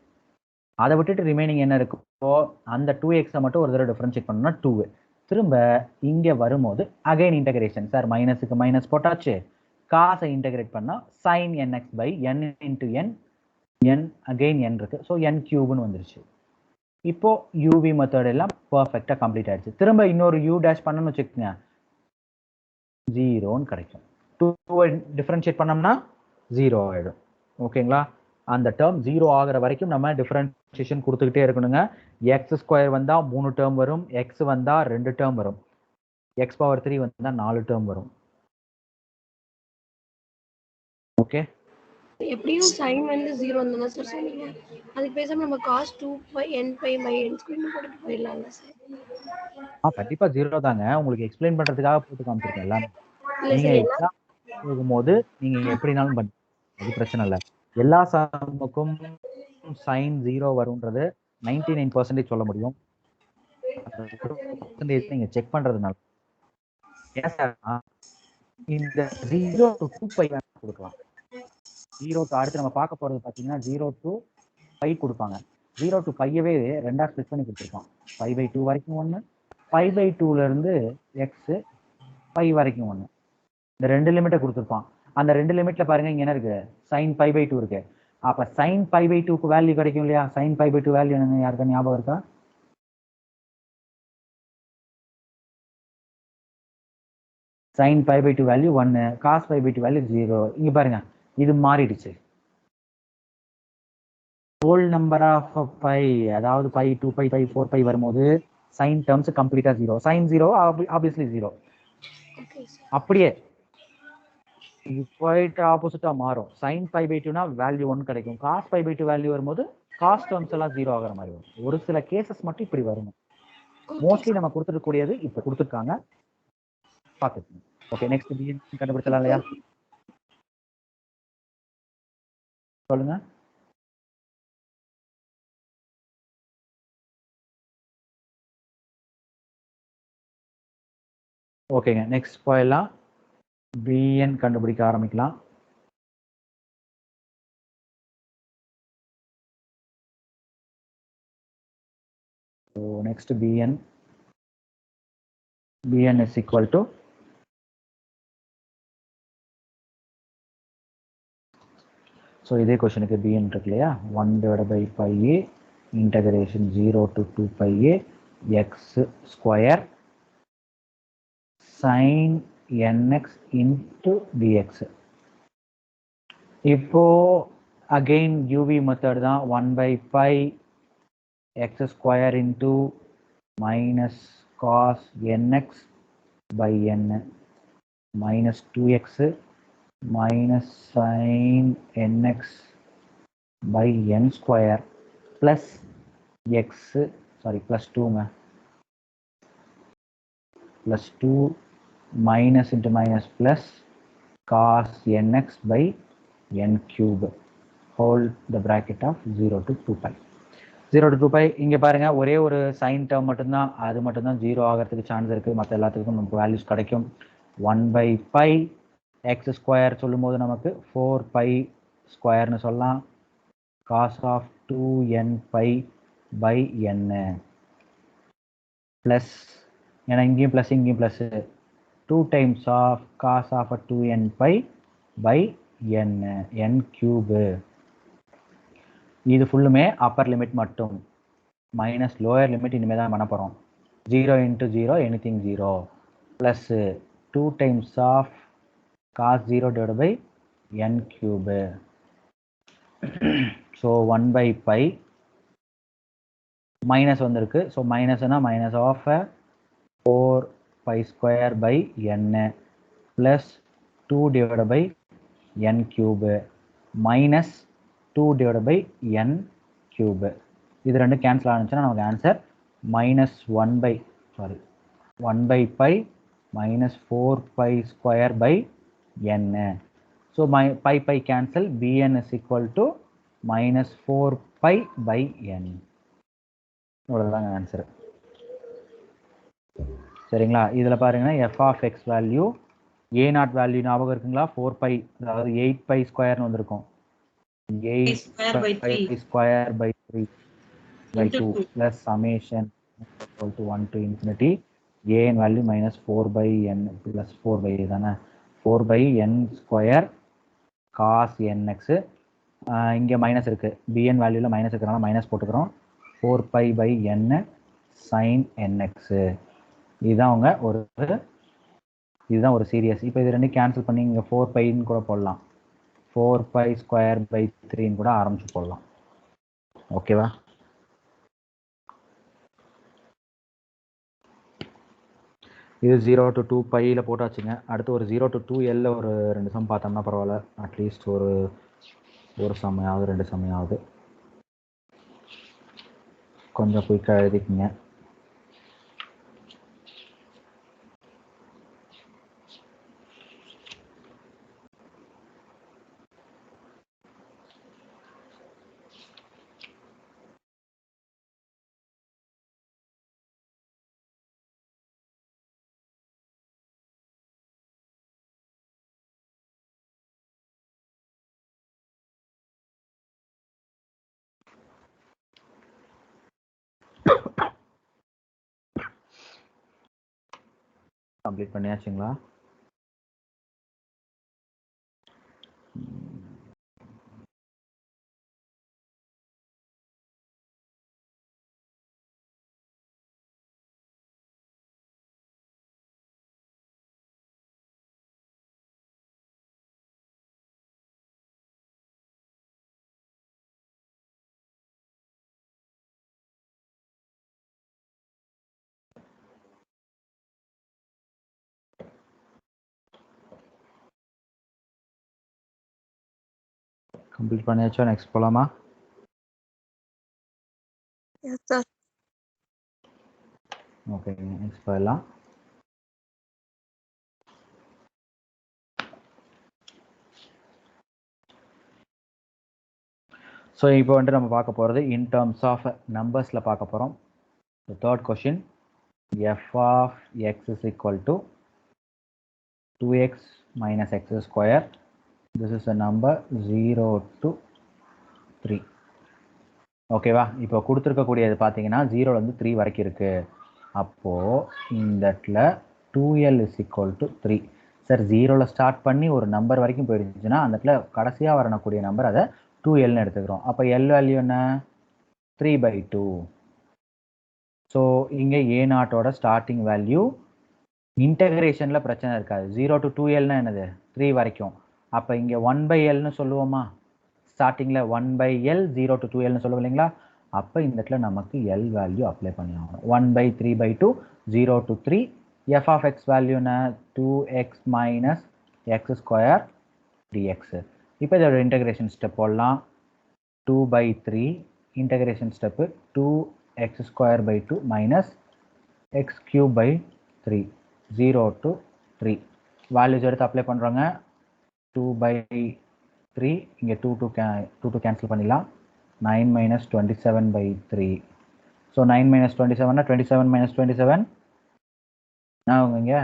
அதை விட்டுட்டு ரிமைனிங் என்ன இருக்கோ அந்த 2x மட்டும் ஒரு தடவை டிஃபரன்ஷியேட் பண்ணோம்னா 2. திரும்ப இங்கே வரும்போது அகைன் இன்டகிரேஷன். சார் மைனஸுக்கு மைனஸ் போட்டாச்சு. காசை இன்டகிரேட் பண்ணால் sin nx by n into n, n again n இருக்கு. ஸோ n கியூப்னு வந்துருச்சு. இப்போ யூவி மெத்தட் எல்லாம் பர்ஃபெக்டாக கம்ப்ளீட் ஆயிடுச்சு. திரும்ப இன்னொரு u டேஷ் பண்ணணும்னு வச்சுக்கோங்க, 0ன்னு கிடைக்கும். 2 டிஃபரன்ஷியேட் பண்ணோம்னா 0 ஆகிடும். ஓகேங்களா? அந்த டேர்ம் 0 ஆகிற வரைக்கும் நம்ம டிஃபரன்ஷியேஷன் கொடுத்துக்கிட்டே இருக்கணுங்க. x² வந்தால் 3 டேர்ம் வரும், x வந்தால் 2 டேர்ம் வரும், x⁻³ வந்தால் 4 டேர்ம் வரும். ஓகே, எப்படியும் sin வந்து 0 வந்தா சார் சொன்னீங்க. அதுக்கு பேசாம நம்ம cos 2 n pi by n ஸ்கொயர்னு போட்டுட்டு போயிடலாம்ல சார்? கண்டிப்பா 0 தாங்க. உங்களுக்கு எக்ஸ்பிளைன் பண்றதுக்காக போட்டு காமிச்சிருக்கேன் எல்லாமே. இல்ல நீங்க சார், எக்ஸாம் போகும்போது நீங்க எப்படினாலும் பண்ணி, அது பிரச்சனை இல்லை. எல்லா சம்முக்கும் sin 0 வரும்ன்றது 99% சொல்ல முடியும். நீங்க செக் பண்றதுனால இந்த 0 to 2π கொடுக்கலாம். 0 to அடுத்து நம்ம பார்க்க போறது பாத்தீங்கன்னா 0 to π கொடுப்பாங்க. 0 to πயவே ரெண்டா ஸ்ப்ளிட் பண்ணி கொடுத்துருக்கோம். π/2 வரைக்கும் ஒன்று, π/2ல இருந்து x π வரைக்கும் ஒன்று. இந்த 2 லிமிட்டை கொடுத்துருப்பான். அந்த 2 லிமிட்ல பாருங்க இங்க என்ன இருக்கு, sin π/2 இருக்கு. அப்ப sin π/2க்கு வேல்யூ கிடைக்கும் இல்லையா? sin π/2 வேல்யூ என்னன்னு யாருக்கா ஞாபகம் இருக்கா? sin π/2 value 1, cos π/2 value 0. இங்க பாருங்க இது மாறிடுச்சு. ஹோல் நம்பர் ஆஃப் பை, அதாவது π, 2π, 4π வரும்போது sin டேர்ம்ஸ் கம்ப்ளீட்டா 0. sin 0 obviously 0. அப்படியே இது குவைட் ஆப்போசிட்டா மாறும். sin π/2னா வேல்யூ 1 கிடைக்கும். cos π/2 வேல்யூ வரும்போது காஸ் டேர்ம்ஸ் எல்லாம் 0 ஆகிற மாதிரி வரும். ஒரு சில கேசஸ் மட்டும் இப்படி வரும். மோஸ்ட்லி நம்ம கொடுத்துருக்கூடியது இப்போ கொடுத்துருக்காங்க, பார்த்துக்கோங்க. ஓகே, நெக்ஸ்ட் bn கண்டுபிடிச்சலாம் இல்லையா? சொல்லுங்க. ஓகேங்க, நெக்ஸ்ட் போயிடலாம். bn கண்டுபிடிக்க ஆரம்பிக்கலாம். So next bn is equal to இதே கொஸ்டினுக்கு bn இருக்கு இல்லையா, 1/πa integration 0 to 2πa x² sin nx into dx. இப்போ அகைன் யூவி மெத்தட் தான். 1/π x² into minus cos nx by n minus 2x minus sin nx by n square plus x, sorry plus 2 plus 2 minus into minus plus cos nx by n cube whole the bracket of 0 to 2π. 0 to 2π இங்கே பாருங்க ஒரே ஒரு sign term மட்டும்தான், அது மட்டும்தான் 0 ஆகிறதுக்கு chance இருக்குது. மற்ற எல்லாத்துக்கும் நமக்கு வேல்யூஸ் கிடைக்கும். 1/π x² சொல்லும் போது நமக்கு 4π² சொல்லலாம். cos of 2nπ by n plus, ஏன்னா இங்கேயும் ப்ளஸ் இங்கேயும் plus, 2 times of cos of 2nπ by n cube. இது ஃபுல்லுமே அப்பர் லிமிட் மட்டும், மைனஸ் லோயர் லிமிட் இனிமேல் தான் பண்ண போகிறோம். 0 into 0 anything 0 plus 2 times of cos 0 divided by n cube. So 1/π minus வந்திருக்கு. ஸோ மைனஸ்னா minus of 4π² by n plus 2 divided by n cube minus 2 divided by n cube. இது ரெண்டு cancel ஆனிச்சுன்னா நமக்கு answer -1/π minus 4π² by n. So my pi cancel, bn is equal to -4π by n. இவ்வளோதாங்க answer. சரிங்களா? இதில் பாருங்கன்னா F of X value A naught value ஞாபகம் இருக்குங்களா? 4π, அதாவது 8π ஸ்கொயர்னு வந்திருக்கும். 8π square by 3 by 2 plus summation equal to 1 to infinity an value minus 4 by n plus 4 by தானே 4 by n square cos nx. இங்கே மைனஸ் இருக்கு, bn வேல்யூவில் மைனஸ் இருக்கிறனால மைனஸ் போட்டுக்கிறோம். 4π by n sin nx. இதுதான் ஒரு சீரியஸ். இப்போ இது ரெண்டும் கேன்சல் பண்ணி இங்கே 4πன்னு கூட போடலாம். 4π ஸ்கொயர் பை 3ன்னு கூட ஆரம்பிச்சு போடலாம். ஓகேவா? இது 0 to 2π போட்டாச்சுங்க. அடுத்து ஒரு 0 to 2l ஒரு 2 சம் பார்த்தோம்னா பரவாயில்ல. அட்லீஸ்ட் ஒரு சமையாவது 2 சமையாவது கொஞ்சம் குயிக்காக எழுதிக்கிங்க. கம்ப்ளீட் பண்ணியாச்சுங்களா? கம்ப்ளீட் பண்ணியாச்சா? நெக்ஸ்ட் போகலாமா? Yes sir. ஓகே, நெக்ஸ்ட் போயிடலாம். ஸோ இப்போ வந்துட்டு நம்ம பார்க்க போகிறது இன் டேர்ம்ஸ் ஆஃப் நம்பர்ஸில் பார்க்க போகிறோம். Third question, f of X is equal to 2x minus x square. This is a number 0 to 3. ஓகேவா? இப்போ கொடுத்துருக்கக்கூடியது பார்த்தீங்கன்னா 0லேருந்து 3 வரைக்கும் இருக்குது. அப்போது இந்த இடத்துல 2l is equal to 3. Sir 0ல் ஸ்டார்ட் பண்ணி ஒரு நம்பர் வரைக்கும் போயிடுச்சுன்னா அந்த இடத்துல கடைசியாக வரக்கூடிய நம்பர் அதை 2lன்னு எடுத்துக்கிறோம். அப்போ எல் வேல்யூ என்ன? 3/2. ஸோ இங்கே ஏ நாட்டோட ஸ்டார்டிங் வேல்யூ இன்டகிரேஷனில் பிரச்சனை இருக்காது. 0 to 2lனா என்னது? 3 வரைக்கும். அப்போ இங்கே 1/lன்னு சொல்லுவோமா? ஸ்டார்டிங்கில் 1/l 0 to 2lன்னு சொல்லுவோம் இல்லைங்களா? அப்போ இந்த இடத்துல நமக்கு எல் வேல்யூ அப்ளை பண்ணி ஆகணும். 1/3/2 0 to 3. F of X value என்ன? 2x minus x square dx. இப்போ இதோட இன்டகிரேஷன் ஸ்டெப் போடலாம். 2/3 integration step 2x square by 2 minus x cube by 3. 0 to 3 values எடுத்து அப்ளை பண்ணுறோங்க. 2/3 இங்கே 2 கேன்சல் பண்ணிடலாம். 9 minus 27/3. ஸோ 9 minus 27னா 27 minus 27 நான் இங்கே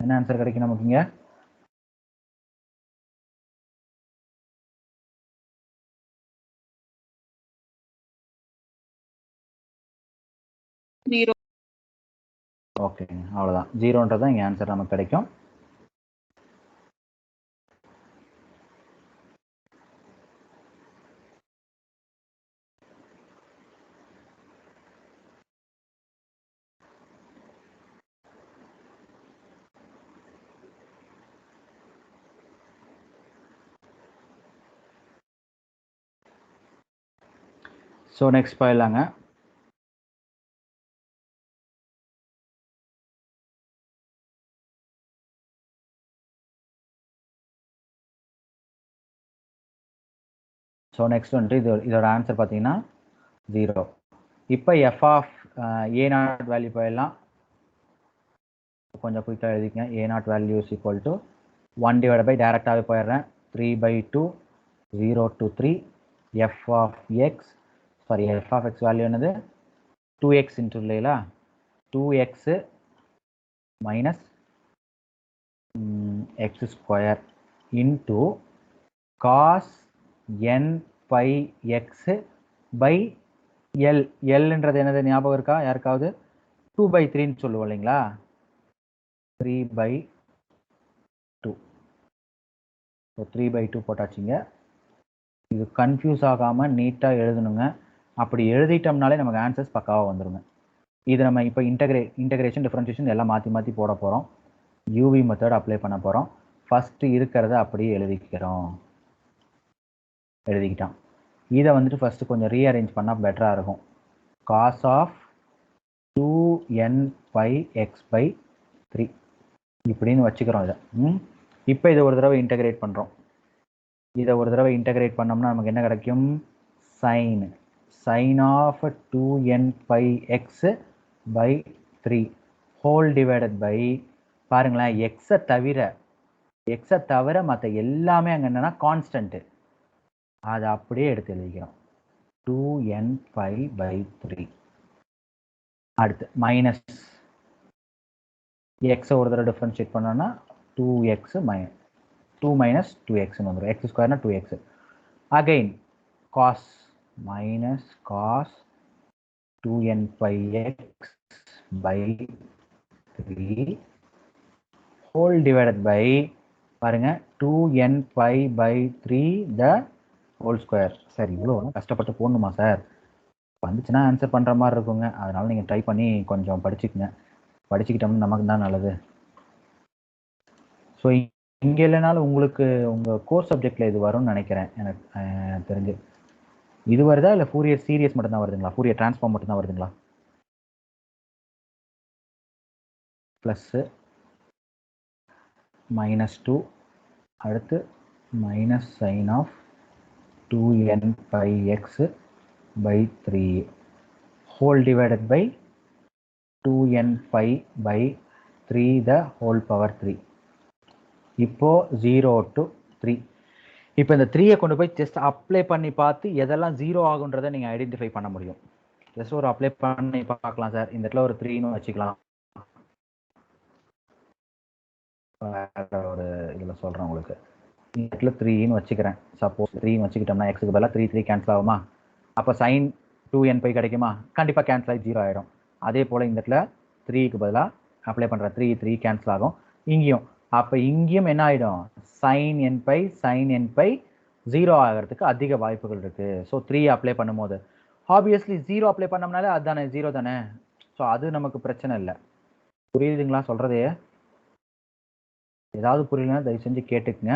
என்ன ஆன்சர் கிடைக்கும் நமக்கு? இங்கே ஓகே, அவ்வளோதான். 0ன்றது தான் இங்கே ஆன்சர் நமக்கு கிடைக்கும். ஸோ நெக்ஸ்ட் போயிடலாங்க. ஸோ நெக்ஸ்ட் வந்துட்டு இதோட ஆன்சர் பார்த்தீங்கன்னா 0. இப்போ F of A naught value போயிடலாம். கொஞ்சம் குயிக்காக எழுதிக்கங்க. A naught value is equal to 1 divide by டேரெக்டாகவே போயிடுறேன். 3/2 0 to 3 f of x, sorry, f of x value என்னது 2x into இல்லையா 2x minus x square into cos n pi x by l. Lன்றது என்னது ஞாபகம் இருக்கா யாருக்காவது 2/3 ன்னு சொல்லுவோம் இல்லைங்களா 3/2. ஸோ 3/2 போட்டாச்சுங்க. இது கன்ஃபியூஸ் ஆகாமல் நீட்டாக எழுதணுங்க. அப்படி எழுதிட்டோம்னாலே நமக்கு ஆன்சர்ஸ் பக்காவாக வந்துடுங்க. இது நம்ம இப்போ இன்டகிரேஷன் டிஃபரன்ஷியேஷன் எல்லாம் மாற்றி மாற்றி போட போகிறோம். யூவி மெத்தட் அப்ளை பண்ண போகிறோம். ஃபஸ்ட்டு இருக்கிறத அப்படியே எழுதிக்கிட்டோம். இதை வந்துட்டு ஃபஸ்ட்டு கொஞ்சம் ரீஅரேஞ்ச் பண்ணால் பெட்டராக இருக்கும். Cos of 2n pi x/3 இப்படின்னு வச்சுக்கிறோம் இதை. இப்போ இதை ஒரு தடவை இன்டகிரேட் பண்ணுறோம். இதை ஒரு தடவை இன்டகிரேட் பண்ணோம்னா நமக்கு என்ன கிடைக்கும்? Sine of 2n pi x/3 whole divided by, பாருங்களேன், எக்ஸை தவிர மற்ற எல்லாமே அங்கே என்னென்னா கான்ஸ்டன்ட்டு. அதை அப்படியே எடுத்து எழுதிக்கிறோம் 2n pi/3. அடுத்து மைனஸ் எக்ஸை ஒரு தடவை டிஃப்ரென்ஷியேட் பண்ணோன்னா 2x -2 minus 2xன்னு வந்துடும். x ஸ்கொயர்னா 2x. Again cos minus cos 2n pi x/3 whole divided by, பாருங்க 2n pi/3 the whole square. Sir இவ்வளோ கஷ்டப்பட்டு போடணுமா சார்? வந்துச்சுன்னா ஆன்சர் பண்ணுற மாதிரி இருக்குங்க. அதனால் நீங்கள் ட்ரை பண்ணி கொஞ்சம் படிச்சுக்கிட்டோம்னு நமக்கு தான் நல்லது. ஸோ இங்கே இல்லைனாலும் உங்களுக்கு உங்கள் கோர்ஸ் சப்ஜெக்டில் இது வரும்னு நினைக்கிறேன். எனக்கு தெரிஞ்சு இது வருதா இல்லை ஃபூரியர் சீரியஸ் மட்டும்தான் வருதுங்களா? ஃபூரியர் டிரான்ஸ்ஃபார்ம் மட்டும்தான் வருதுங்களா? ப்ளஸ்ஸு -2 அடுத்து minus sine of 2n pi x/3 whole divided by 2n pi/3 the whole power 3. இப்போ 0 to 3. இப்போ இந்த 3யை கொண்டு போய் ஜஸ்ட் அப்ளை பண்ணி பார்த்து எதெல்லாம் 0 ஆகுன்றதை நீங்கள் ஐடென்டிஃபை பண்ண முடியும். ஜஸ்ட் ஒரு அப்ளை பண்ணி பார்க்கலாம் சார். இந்த இடத்துல ஒரு 3ன்னு வச்சுக்கலாம். ஒரு இதில் சொல்கிறேன் உங்களுக்கு. இந்த இடத்துல 3ன்னு வச்சுக்கிறேன். சப்போஸ் 3ன்னு வச்சுக்கிட்டோம்னா எக்ஸுக்கு பதிலாக 3 கேன்சல் ஆகுமா? அப்போ சைன் 2n pi கிடைக்குமா? கண்டிப்பாக கேன்சல் ஆகி 0 ஆகிடும். அதே போல் இந்த இடத்துல 3க்கு பதிலாக அப்ளை பண்ணுற 3 கேன்சல் ஆகும். இங்கேயும் அப்போ இங்கேயும் என்ன ஆகிடும்? சைன் n pi 0 ஆகிறதுக்கு அதிக வாய்ப்புகள் இருக்குது. ஸோ 3 அப்ளை பண்ணும்போது ஆப்வியஸ்லி 0 அப்ளை பண்ணோம்னாலே அதுதானே 0 தானே. ஸோ அது நமக்கு பிரச்சனை இல்லை. புரியுதுங்களா சொல்கிறதே? ஏதாவது புரியலன்னா தயவு செஞ்சு கேட்டுக்குங்க.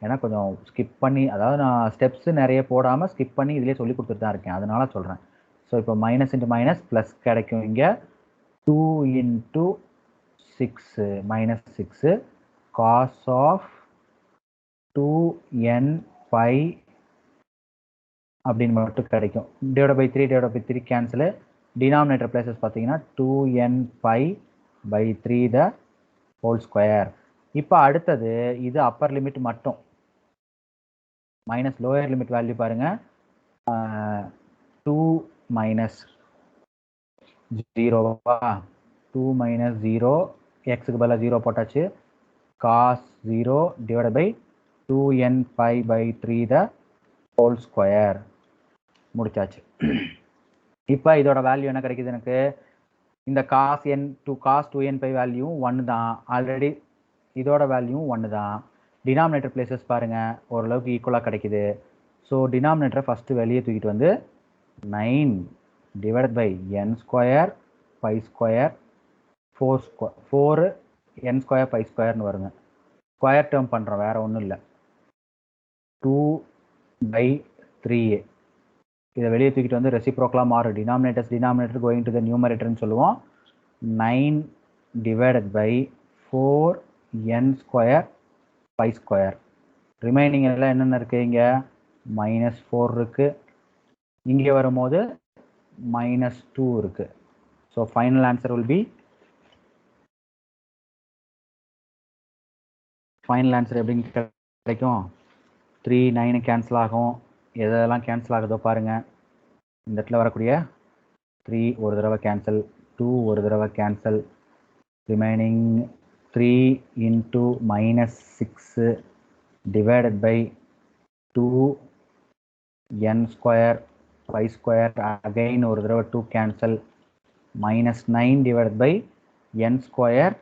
ஏன்னா கொஞ்சம் ஸ்கிப் பண்ணி, அதாவது நான் ஸ்டெப்ஸு நிறைய போடாமல் ஸ்கிப் பண்ணி இதிலே சொல்லி கொடுத்துட்டு தான் இருக்கேன். அதனால சொல்கிறேன். ஸோ இப்போ மைனஸ் இன்ட்டு மைனஸ் ப்ளஸ் கிடைக்கும். இங்கே 2 into 6 -6 cos of 2n pi அப்படின்னு மட்டும் கிடைக்கும். Divide by 3 cancel. Denominator places பார்த்தீங்கன்னா 2n pi/3 the whole square. இப்போ அடுத்தது இது அப்பர் லிமிட் மட்டும். மைனஸ் லோயர் லிமிட் வேல்யூ பாருங்க 2 minus 0 2 minus 0 எக்ஸுக்கு பதிலாக 0 போட்டாச்சு. cos 0 divide by 2n pi/3 the whole square முடிச்சாச்சு. இப்போ இதோட வேல்யூ என்ன கிடைக்குது எனக்கு? இந்த cos 2n pi வேல்யூ 1 தான். ஆல்ரெடி இதோட வேல்யூ 1 தான். டினாமினேட்டர் பிளேசஸ் பாருங்கள் ஓரளவுக்கு ஈக்குவலாக கிடைக்குது. ஸோ டினாமினேட்டரை ஃபஸ்ட்டு வெளியே தூக்கிட்டு வந்து 9 divide by n square by square 4 n square by ஸ்கொயர்னு வருங்க. ஸ்கொயர் டேர்ம் பண்ணுறோம், வேறு ஒன்றும் இல்லை. 2/3 இதை வெளியே தூக்கிட்டு வந்து ரெசிப்ரோக்கலாக மாறும். டினாமினேட்டர் கோயிங் டு த நியூமரேட்டர்னு சொல்லுவோம். 9 divided by 4n square by square. Remaining எல்லாம் என்னென்ன இருக்குது? இங்கே -4 இருக்குது. இங்கே வரும்போது -2 இருக்குது. So final answer will be, final answer எப்படின்னு கிடைக்கும்? 3 9 கேன்சல் ஆகும். எதெல்லாம் கேன்சல் ஆகுதோ பாருங்கள். இந்த இடத்துல வரக்கூடிய 3 ஒரு தடவை கேன்சல், 2 ஒரு தடவை cancel, remaining 3 into -6 divided by 2 n square pi square, again ஒரு தடவை 2 cancel, -9 divided by n square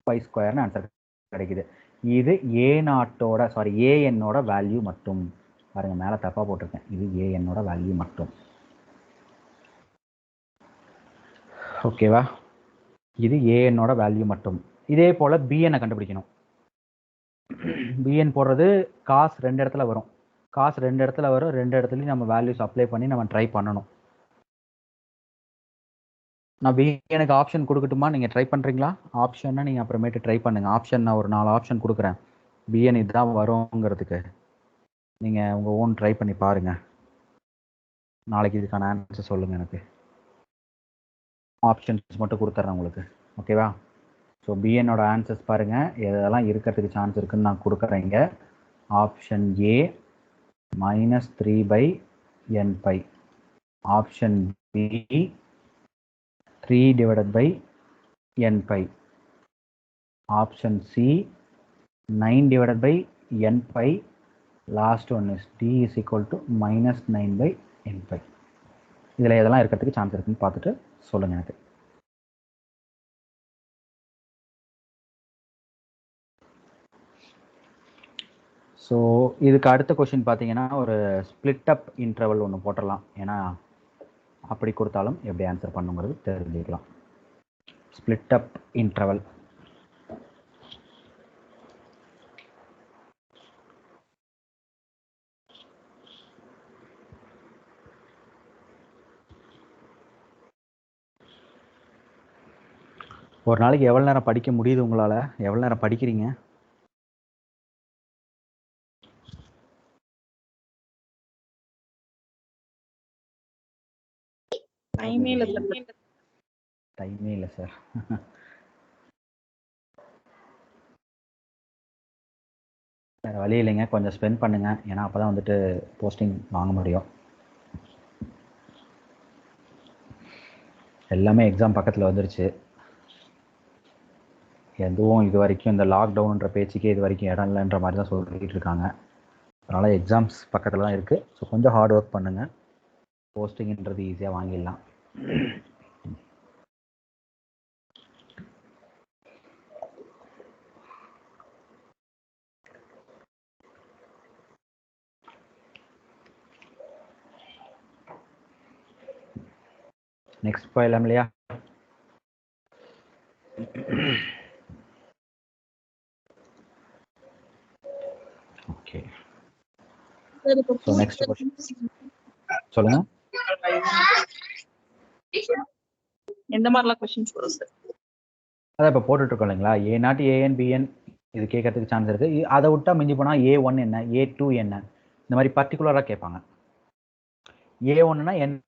pi square answer கிடைக்குது. இது A0ஓட சாரி ANஓட வேல்யூ மட்டும். பாருங்க மேலே தப்பாக போட்டிருக்கேன். இது ANஓட வேல்யூ மட்டும். ஓகேவா? இது ANஓட வேல்யூ மட்டும். இதே போல் BN கண்டுபிடிக்கணும். BN போடுறது காசு 2 இடத்துல வரும். காசு 2 இடத்துல வரும். 2 இடத்துலையும் நம்ம வேல்யூஸ் அப்ளை பண்ணி நம்ம ட்ரை பண்ணணும். நான் எனக்கு ஆப்ஷன் கொடுக்கட்டுமா? நீங்கள் ட்ரை பண்ணுறீங்களா? ஆப்ஷன்னா நீங்கள் அப்புறமேட்டு ட்ரை பண்ணுங்கள். ஆப்ஷன் நான் ஒரு 4 ஆப்ஷன் கொடுக்குறேன். BN இதுதான் வருங்கிறதுக்கு நீங்கள் உங்கள் ஓன் ட்ரை பண்ணி பாருங்கள். நாளைக்கு இதுக்கான ஆன்சர் சொல்லுங்கள் எனக்கு. ஆப்ஷன்ஸ் மட்டும் கொடுத்துட்றேன் உங்களுக்கு. ஓகேவா? ஸோ BNஓட ஆன்சர்ஸ் பாருங்கள். எதெல்லாம் இருக்கிறதுக்கு சான்ஸ் இருக்குதுன்னு நான் கொடுக்குறேன் இங்கே. Option A -3/n pi. Option B 3 divided by n pi. Option C 9 divided by n pi. Last one is D is equal to -9/n pi. இதில் எதெல்லாம் இருக்கிறதுக்கு சான்ஸ் இருக்குன்னு பார்த்துட்டு சொல்லுங்கள் எனக்கு. ஸோ இதுக்கு அடுத்த கொஷின் பார்த்தீங்கன்னா ஒரு ஸ்பிளிட் அப் இன்டர்வல் ஒன்று போட்டுடலாம். ஏன்னா அப்படி கொடுத்தாலும் எப்படி ஆன்சர் பண்ணுங்கிறது தெரிஞ்சுக்கலாம். ஸ்பிளிட் அப் இன்டர்வல். ஒரு நாளைக்கு எவ்வளோ நேரம் படிக்க முடியுது உங்களால்? எவ்வளோ நேரம் படிக்கிறீங்க? டைமே இல்லை சார். வேறு வழி இல்லைங்க, கொஞ்சம் ஸ்பெண்ட் பண்ணுங்கள். ஏன்னா அப்போ தான் வந்துட்டு போஸ்டிங் வாங்க முடியும். எல்லாமே எக்ஸாம் பக்கத்தில் வந்துருச்சு. எதுவும் இது வரைக்கும் இந்த லாக்டவுன்ற பேச்சுக்கே இது வரைக்கும் இடம் இல்லைன்ற மாதிரி தான் சொல்லிக்கிட்டு இருக்காங்க. அதனால் எக்ஸாம்ஸ் பக்கத்தில் தான் இருக்குது. ஸோ கொஞ்சம் ஹார்ட் ஒர்க் பண்ணுங்கள். போஸ்டிங்ன்றது ஈஸியாக வாங்கிடலாம். நெக்ஸ்ட் போயிடலாம் இல்லையா? ஓகே. ஸோ நெக்ஸ்ட் கொஸ்டின் சொல்லுங்க. எந்த மாதிரிலாம் கொஸ்டின்ஸ் வரும் சார்? அதான் இப்போ போட்டுட்ருக்கோம் இல்லைங்களா? A0 AN BN இது கேட்கறதுக்கு சான்ஸ் இருக்குது. அதை விட்டா மிஞ்சி போனால் A1 என்ன, A2 என்ன, இந்த மாதிரி பர்டிகுலராக கேட்பாங்க. A1னா என்ன,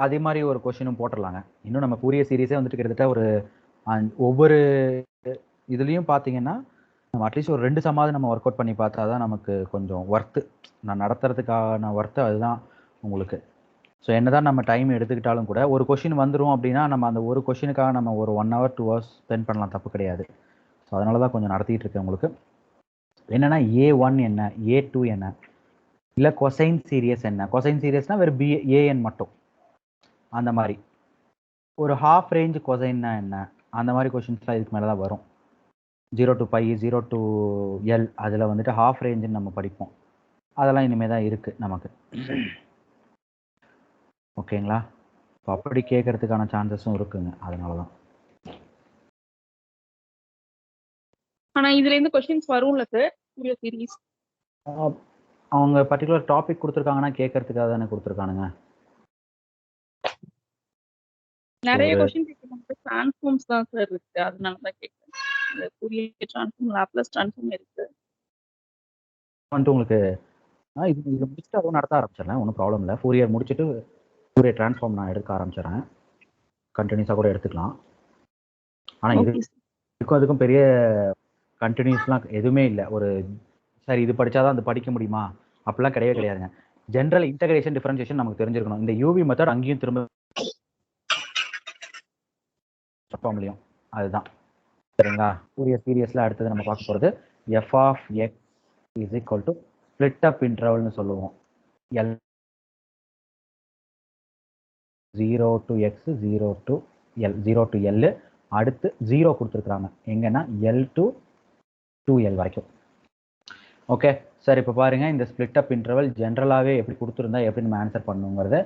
அதே மாதிரி ஒரு கொஸ்டினும் போட்டுடலாங்க. இன்னும் நம்ம ஃபோரியர் சீரீஸே வந்துட்டு கிட்டத்தட்ட ஒரு ஒவ்வொரு இதுலேயும் பார்த்தீங்கன்னா நம்ம அட்லீஸ்ட் ஒரு 2 சமாவது நம்ம ஒர்க் அவுட் பண்ணி பார்த்தா தான் நமக்கு கொஞ்சம் ஒர்த்து. நான் நடத்துறதுக்கான ஒர்த்து அதுதான் உங்களுக்கு. ஸோ என்ன தான் நம்ம டைம் எடுத்துக்கிட்டாலும் கூட ஒரு கொஷின் வந்துடும் அப்படின்னா நம்ம அந்த ஒரு கொஷினுக்காக நம்ம ஒரு 1 hour 2 hours ஸ்பெண்ட் பண்ணலாம், தப்பு கிடையாது. ஸோ அதனால தான் கொஞ்சம் நடத்திட்டு இருக்கேன் உங்களுக்கு. என்னென்னா A1 என்ன, A2 என்ன, இல்லை கொசைன் சீரியஸ் என்ன. கொசைன் சீரியஸ்னால் வெறும் AN மட்டும். அந்த மாதிரி ஒரு ஹாஃப் ரேஞ்ச் கொசைன்னா என்ன, அந்த மாதிரி கொஷின்ஸ்லாம் இதுக்கு மேலே தான் வரும். 0 to π 0 to L அதில் வந்துட்டு ஹாஃப் ரேஞ்சுன்னு நம்ம படிப்போம். அதெல்லாம் இனிமேல் தான் இருக்குது நமக்கு. ஓகேங்களா? இப்போ அப்படி கேட்கறதுக்கான சான்சஸும் இருக்குங்க. அதனால தான். ஆனால் இதுலேருந்து கொஸ்டின்ஸ் வரும்ல சார் ஃபோரியர் சீரீஸ்? அவங்க பர்டிகுலர் டாபிக் கொடுத்துருக்காங்கன்னா கேட்கறதுக்காக தானே கொடுத்துருக்கானுங்க. நிறைய கொஸ்டின் டிரான்ஸ்ஃபார்ம்ஸ் தான் சார் இருக்கு. அதனால தான் கேட்குறேன். ஃபோரியர் டிரான்ஸ்ஃபார்ம், லாப்லேஸ் டிரான்ஸ்ஃபார்ம் இருக்கு. வந்துட்டு உங்களுக்கு இது முடிச்சுட்டு அதுவும் நடத்த ஆரம்பிச்சிடறேன், ஒன்றும் ப்ராப்ளம் இல்லை. ஃபோரியர் முடிச்சுட்டு ஃபோரியர் டிரான்ஸ்ஃபார்ம் நான் எடுக்க ஆரம்பிச்சிடறேன். கண்டினியூஸாக கூட எடுத்துக்கலாம். ஆனால் இதுக்கும் அதுக்கும் பெரிய கண்டினியூஸ்லாம் எதுவுமே இல்லை. ஒரு சார் இது படிச்சாதான் அது படிக்க முடியுமா? அப்படிலாம் கிடையவே கிடையாதுங்க. ஜென்ரல் இன்டகிரேஷன் டிஃபரன்ஷியேஷன் நமக்கு தெரிஞ்சிருக்கணும். இந்த யூவி மெத்தட் அங்கேயும் திரும்ப ஃபார்முலையும் அதுதான். சரிங்களா? ஃபோரியர் சீரியஸ்ல அடுத்தது நம்ம பார்க்க போகிறது f of x is equal to split up intervalனு சொல்லுவோம். L 0 to x 0 to L 0 to L அடுத்து 0 கொடுத்துருக்குறாங்க எங்கன்னா L to 2L வரைக்கும். ஓகே சார், இப்போ பாருங்க இந்த ஸ்பிளிட் அப் இன்டர்வல் ஜென்ரலாகவே எப்படி கொடுத்துருந்தா எப்படி நம்ம ஆன்சர் பண்ணுங்கிறத.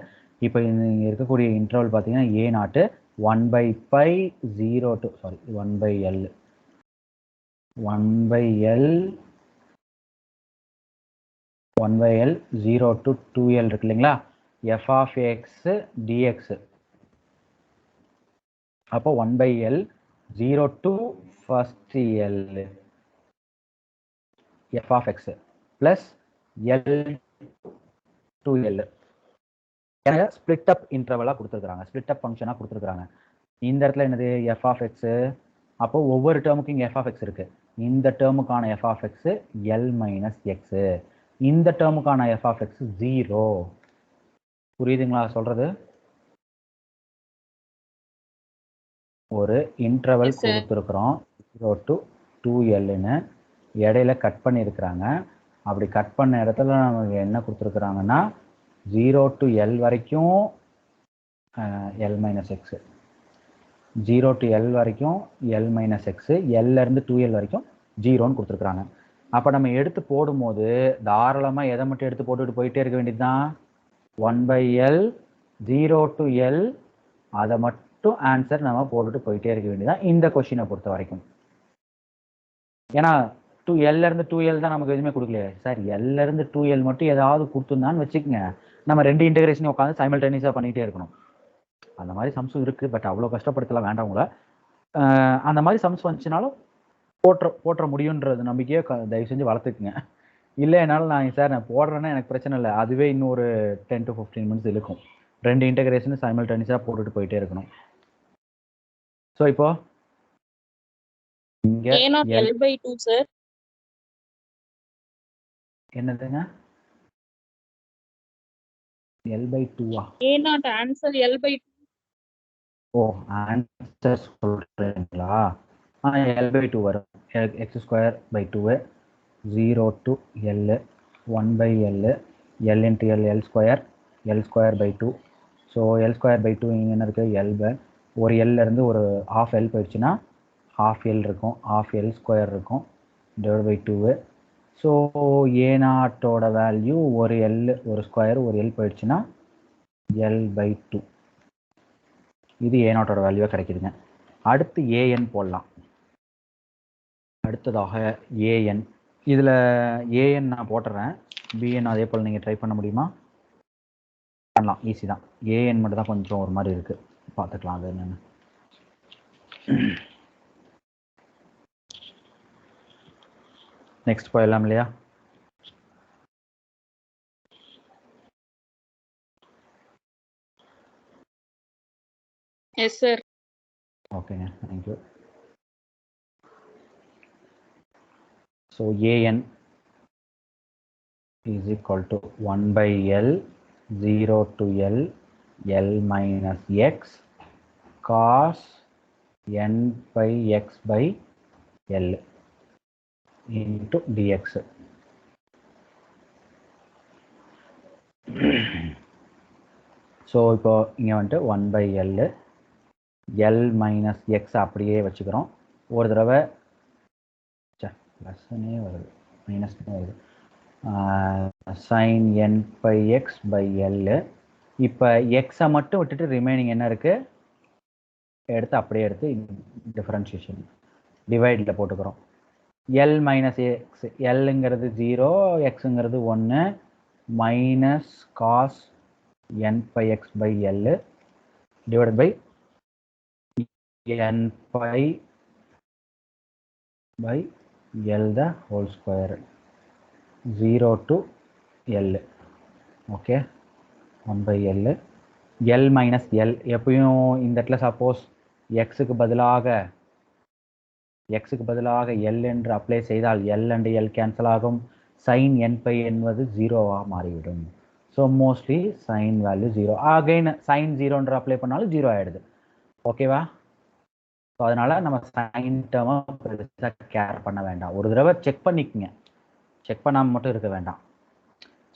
இப்போ இங்கே இருக்கக்கூடிய இன்டர்வல் பார்த்தீங்கன்னா ஏ நாட்டு 1/π 0 to 1/L 0 to 2L இருக்கு இல்லைங்களா? f of x dx அப்போ 1/L 0 to first L f of x plus L to L. எனக்கு ஸ்பிளிட் அப் இன்டர்வலாக கொடுத்துருக்காங்க, ஸ்பிளிட் அப் ஃபங்க்ஷனாக கொடுத்துருக்காங்க. இந்த இடத்துல என்னது f of x. அப்போ ஒவ்வொரு டேர்முக்கும் இங்கே f of x இருக்கு. இந்த டேர்முக்கான f of x L minus x, இந்த டேர்முக்கான f of x 0. புரியுதுங்களா சொல்றது? ஒரு இன்டர்வல் கொடுத்துருக்குறோம் 0 to 2Lன்னு, இடையில கட் பண்ணியிருக்கிறாங்க. அப்படி கட் பண்ண இடத்துல நமக்கு என்ன கொடுத்துருக்குறாங்கன்னா 0 to L வரைக்கும் L minus x, 0 to L வரைக்கும் L மைனஸ் எக்ஸு, Lலேருந்து 2L வரைக்கும் 0ன்னு கொடுத்துருக்குறாங்க. அப்போ நம்ம எடுத்து போடும்போது தாராளமாக எதை மட்டும் எடுத்து போட்டுட்டு போயிட்டே இருக்க வேண்டியது தான். 1/L 0 to L அதை மட்டும் ஆன்சர் நம்ம போட்டுட்டு போயிட்டே இருக்க வேண்டியதான் இந்த கொஸ்டினை பொறுத்த வரைக்கும். ஏன்னா Lலேருந்து 2L தான் நமக்கு எதுவுமே கொடுக்கலையே சார். Lலேருந்து 2L மட்டும் ஏதாவது கொடுத்துருந்தான்னு வச்சுக்கோங்க, நம்ம ரெண்டு இன்டகிரேஷனையும் உட்காந்து சைமல்டேனியஸாக பண்ணிகிட்டே இருக்கணும். அந்த மாதிரி சம்ஸும் இருக்குது, பட் அவ்வளோ கஷ்டப்படுத்தலாம் வேண்டாம்ங்களா. அந்த மாதிரி சம்ஸ் வந்துச்சுனாலும் போட்டுற முடியுன்றது நம்பிக்கையை தயவு செஞ்சு வளர்த்துக்குங்க. இல்லை என்னால் நான் சார் நான் போடுறேன்னா எனக்கு பிரச்சனை இல்லை, அதுவே இன்னும் ஒரு 10 to 15 minutes இருக்கும். ரெண்டு இன்டகிரேஷன் சைமல்டேனியஸாக போட்டுட்டு போயிட்டே இருக்கணும். ஸோ இப்போ இங்கே L/2 சார். என்னதுங்க L/2ஆ? A0 answer L/2. ஓ ஆன்சர் சொல்கிறீங்களா? L/2 வரும். x²/2 0 to L 1/L L into L L square L²/2. So L²/2 இங்கே என்ன இருக்குது? L ஒரு Lலேருந்து ஒரு ½ L போயிடுச்சுன்னா ½ L இருக்கும், ½ L² இருக்கும் /2. ஸோ A0ஓட வேல்யூ ஒரு L ஒரு ஸ்கொயர் ஒரு L போயிடுச்சுன்னா L/2. இது A0ஓட வேல்யூவாக கிடைக்குதுங்க. அடுத்து AN போடலாம். அடுத்ததாக AN. இதில் AN நான் போட்டுறேன், BN அதே போல் நீங்கள் ட்ரை பண்ண முடியுமா? பண்ணலாம், ஈஸி தான். AN மட்டும் தான் கொஞ்சம் ஒரு மாதிரி இருக்குது, பார்த்துக்கலாம் அது என்னென்னு. நெக்ஸ்ட் போயிடலாம் இல்லையா? Yes sir. ஓகேங்க, thank you. So AN is equal to 1/L 0 to L L minus x cos n/x/L into dx. So இப்போ இங்கே வந்துட்டு 1/L L மைனஸ் எக்ஸ் அப்படியே வச்சுக்கிறோம். ஒரு தடவை ப்ளஸ்னே வருது, மைனஸ்னே வருது. sin n/x/L. இப்போ எக்ஸை மட்டும் விட்டுட்டு ரிமைனிங் என்ன இருக்குது எடுத்து அப்படியே எடுத்து டிஃபரன்ஷியேஷன் டிவைடில் போட்டுக்கிறோம். L மைனஸ் எக்ஸ், Lங்கிறது 0, எக்ஸுங்கிறது 1 minus cos n/x/L divide by n/L the whole square 0 to L. Okay, 1/L L minus L. எப்பயும் இந்த இடத்துல சப்போஸ் எக்ஸுக்கு பதிலாக L என்று அப்ளை செய்தால் L அண்ட் L கேன்சல் ஆகும். sin n பை என்பது ஜீரோவாக மாறிவிடும். So mostly sine value zero. Again sine ஜீரோன்ற அப்ளை பண்ணாலும் ஜீரோ ஆகிடுது. ஓகேவா? ஸோ அதனால நம்ம சைன் டேர்மை பெருசாக கேர் பண்ண வேண்டாம். ஒரு தடவை செக் பண்ணிக்கோங்க, செக் பண்ணாமல் மட்டும் இருக்க வேண்டாம்.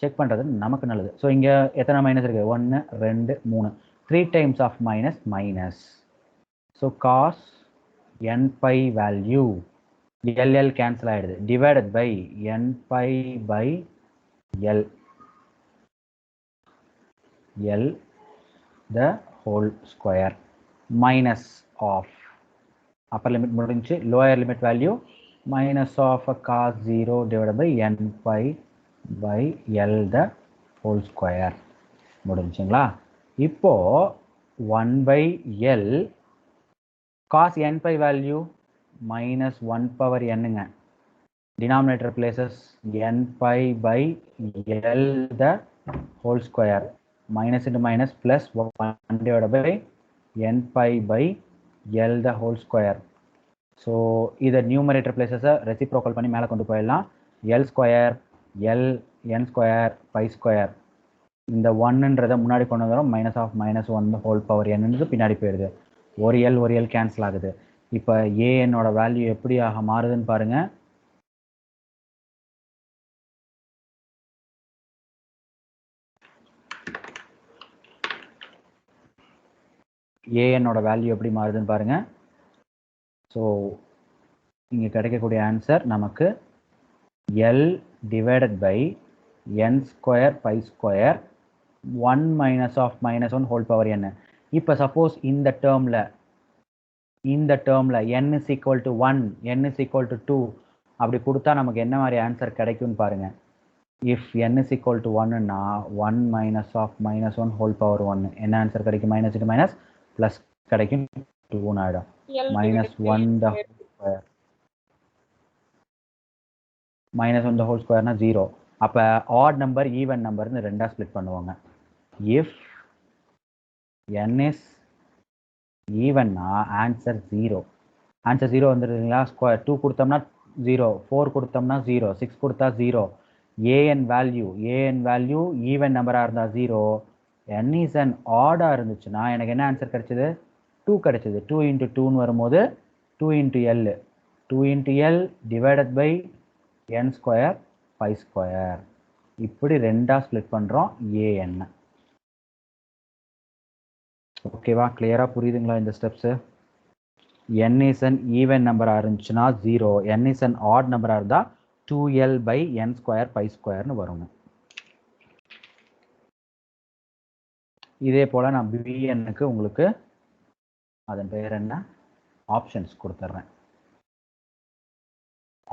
செக் பண்ணுறது நமக்கு நல்லது. ஸோ இங்கே எத்தனை மைனஸ் இருக்குது? 1 2 3 3 times of minus minus. So cos n pi value LL cancel ஆகிடுது, divided by n by pi L the whole square minus of upper limit முடிஞ்சு, lower limit value minus of a cos 0 divided by n pi by L the whole square முடிஞ்சுங்களா? இப்போ 1 by L cos n pi value minus 1 power n-ங்க, denominator places n pi by L the whole square, minus into minus plus 1 divided by n pi by L the whole square. So இதை numerator பிளேசஸை reciprocal பண்ணி மேலே கொண்டு போயிடலாம். L square L n square by square, இந்த ஒன்னுன்றதை முன்னாடி கொண்டு வந்துடும், minus of minus 1 whole power என்னன்றது பின்னாடி போயிடுது. ஒரு எல் கேன்சல் ஆகுது. இப்போ ஏஎன்னோட வேல்யூ எப்படி ஆக மாறுதுன்னு பாருங்க. ஏஎன்னோட வேல்யூ எப்படி மாறுதுன்னு பாருங்க. ஸோ இங்கே கிடைக்கக்கூடிய ஆன்சர் நமக்கு L divided by n square by square 1 minus of minus 1 whole power என்ன. இப்போ சப்போஸ் இந்த டேர்மில் n is equal to 1, n is equal to 2 அப்படி கொடுத்தா நமக்கு என்ன மாதிரி ஆன்சர் கிடைக்கும்னு பாருங்க. If n is equal to 1ன்னா 1 minus of minus 1 whole power 1 என்ன ஆன்சர் கிடைக்கும்? மைனஸ் இன்ட்டு மைனஸ் ப்ளஸ் கிடைக்கும், 2 ஆகிடும். Minus 1 the whole square, minus 1 the whole squareனா 0. அப்போ ஆட் நம்பர் ஈவன் நம்பர்னு ரெண்டாக ஸ்ப்ளிட் பண்ணுவாங்க. இஃப் n is ஈவன்னா ஆன்சர் 0. ஆன்சர் 0 வந்துடுதுங்களா? ஸ்கொயர் 2 கொடுத்தோம்னா 0, 4 கொடுத்தோம்னா 0, 6 கொடுத்தா 0. ஏஎன் வேல்யூ ஈவன் நம்பராக இருந்தால் 0, n is an ஆடாக இருந்துச்சுன்னா எனக்கு என்ன ஆன்சர் கிடைச்சது? 2 கிடைச்சது. 2 into 2ன்னு வரும்போது 2 into L, 2 into L divided by n square by square. இப்படி ரெண்டாக ஸ்ப்ளிட் பண்ணுறோம் ஏஎன். ஓகேவா? கிளியராக புரியுதுங்களா இந்த steps? n is an even நம்பராக இருந்துச்சுன்னா 0, n is an ஆட் நம்பராக இருந்தால் 2L by n square by ஸ்கொயர்னு வருங்க. இதே போல் நான் பிஎன்னுக்கு உங்களுக்கு அதன் பெயர் என்ன ஆப்ஷன்ஸ் கொடுத்துட்றேன்.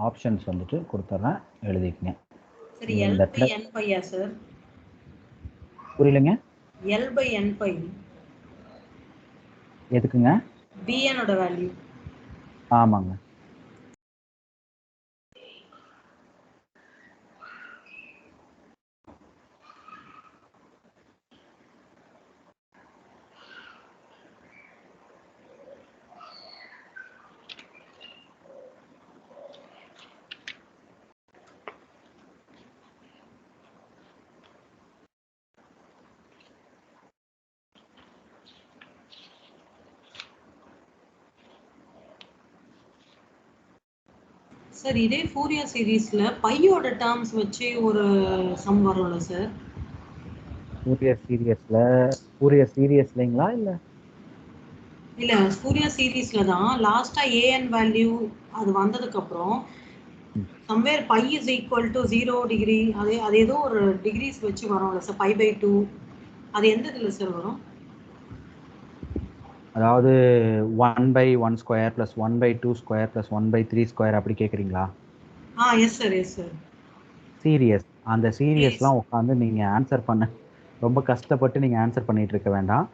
ஆப்ஷன்ஸ் வந்துட்டு கொடுத்துட்றேன், எழுதிக்கங்க. சரி, L by n pi sir? புரியலங்க? L by n pi எதுக்குங்க? bn ஓட வேல்யூ. ஆமாங்க. சார் இதே ஃபோரியர் சீரிஸ்ல பையோட டேர்ம்ஸ் வச்சு ஒரு சம் வரும்ல சார்? ஃபோரியர் சீரியஸ்லங்களா இல்ல ஃபோரியர் சீரிஸ்ல தான் லாஸ்டா an வேல்யூ அது வந்ததுக்கு அப்புறம் somewhere pi is equal to 0 degree அது ஏதோ ஒரு டிகிரிஸ் வச்சு வரும்ல சார்? pi by 2 அது எந்த இதுல சார் வரும்? அதாவது 1 by 1 square plus 1 by 2 square plus 1 by 3 square அப்படி கேட்குறீங்களா? Yes sir. சீரியஸ், அந்த சீரியஸ்லாம் உட்காந்து நீங்கள் ஆன்சர் பண்ண ரொம்ப கஷ்டப்பட்டு நீங்கள் ஆன்சர் பண்ணிட்டு இருக்க வேண்டாம்.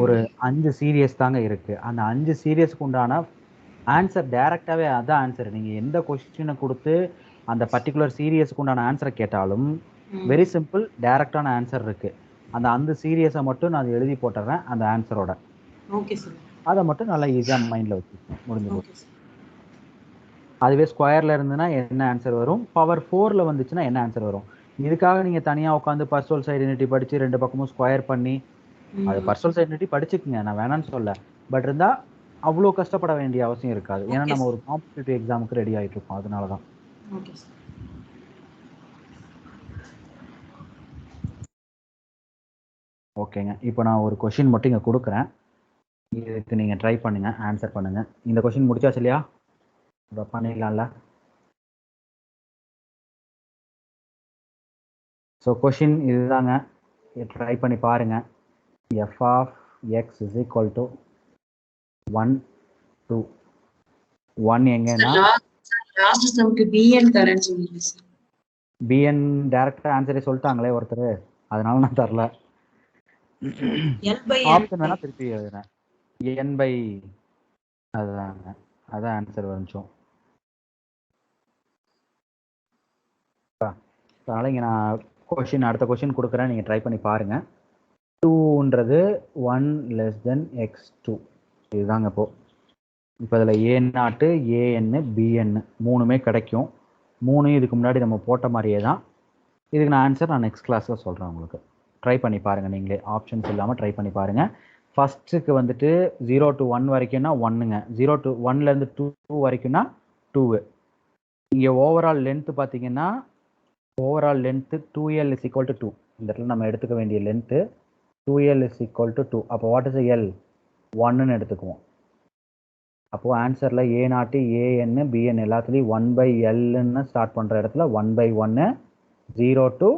ஒரு 5 சீரியஸ் தாங்க இருக்குது. அந்த 5 சீரியஸ்க்கு உண்டான ஆன்சர் டைரெக்டாகவே அதான் ஆன்சர். நீங்கள் எந்த கொஸ்டினை கொடுத்து அந்த பர்டிகுலர் சீரியஸ்க்கு உண்டான ஆன்சரை கேட்டாலும் வெரி சிம்பிள் டைரக்டான ஆன்சர் இருக்குது. அந்த சீரியஸை மட்டும் நான் எழுதி போட்டுறேன் அந்த ஆன்சரோட. Okay sir. அதை மட்டும் நல்லா ஈஸியாக மைண்டில் வச்சுக்கணும், முடிஞ்சு போச்சு. அதுவே ஸ்கொயரில் இருந்ததுன்னா என்ன ஆன்சர் வரும், பவர் 4ல் வந்துச்சுன்னா என்ன ஆன்சர் வரும். இதுக்காக நீங்கள் தனியாக உட்காந்து பர்சோல்ஸ் ஐடென்டிட்டி படித்து 2 பக்கமும் ஸ்கொயர் பண்ணி, அது பர்சோல்ஸ் ஐடென்டிட்டி படிச்சுக்குங்க, நான் வேணான்னு சொல்ல. பட் இருந்தால் அவ்வளோ கஷ்டப்பட வேண்டிய அவசியம் இருக்காது. ஏன்னா நம்ம ஒரு காம்படிட்டிவ் எக்ஸாமுக்கு ரெடி ஆகிட்டு இருக்கோம், அதனால தான். Okay sir. ஓகேங்க, இப்போ நான் ஒரு கொஷின் மட்டும் இங்கே கொடுக்குறேன், இதுக்கு நீங்கள் ட்ரை பண்ணுங்கள், ஆன்சர் பண்ணுங்கள். இந்த கொஷின் முடிச்சாச்சு இல்லையா? இப்போ பண்ணிடலாம்ல. ஸோ கொஷின் இதுதாங்க, ட்ரை பண்ணி பாருங்கள். f of x is equal to 1 2 1 எங்கன்னா லாஸ்ட் சம்க்கு bn தரேன்னு சொன்னீங்க சார். bn டைரக்டா ஆன்சரே சொல்லிட்டாங்களே ஒருத்தர், அதனால நான் தரல. ஆப்ஷன் வேணா திருப்பி எழுதுறேன். n by அதாங்க, அதான் ஆன்சர் வந்துச்சோம். அதனால இங்கே நான் கொஷின் அடுத்த கொஷின் கொடுக்குறேன், நீங்கள் ட்ரை பண்ணி பாருங்கள். 2ன்றது 1 less than x2 இதுதாங்க. இப்போ இதில் a0 an bn மூணுமே கிடைக்கும். 3 இதுக்கு முன்னாடி நம்ம போட்ட மாதிரியே தான். இதுக்கு நான் ஆன்சர் நான் நெக்ஸ்ட் கிளாஸில் சொல்கிறேன் உங்களுக்கு. ட்ரை பண்ணி பாருங்கள், நீங்களே ஆப்ஷன்ஸ் இல்லாமல் ட்ரை பண்ணி பாருங்கள். ஃபஸ்ட்டுக்கு வந்துட்டு 0 to 1 வரைக்கும்னா 1ங்க, 0 to 1லேருந்து 2 வரைக்கும்னா 2. இங்கே ஓவரால் லென்த்து பார்த்தீங்கன்னா overall length 2l is equal to 2. இந்த இடத்துல நம்ம எடுத்துக்க வேண்டிய length 2l is equal to 2. அப்போ வாட் இஸ் l 1ன்னு எடுத்துக்குவோம். அப்போது ஆன்சரில் a0 an bn எல்லாத்துலேயும் 1/lன்னு ஸ்டார்ட் பண்ணுற இடத்துல 1/1 0 to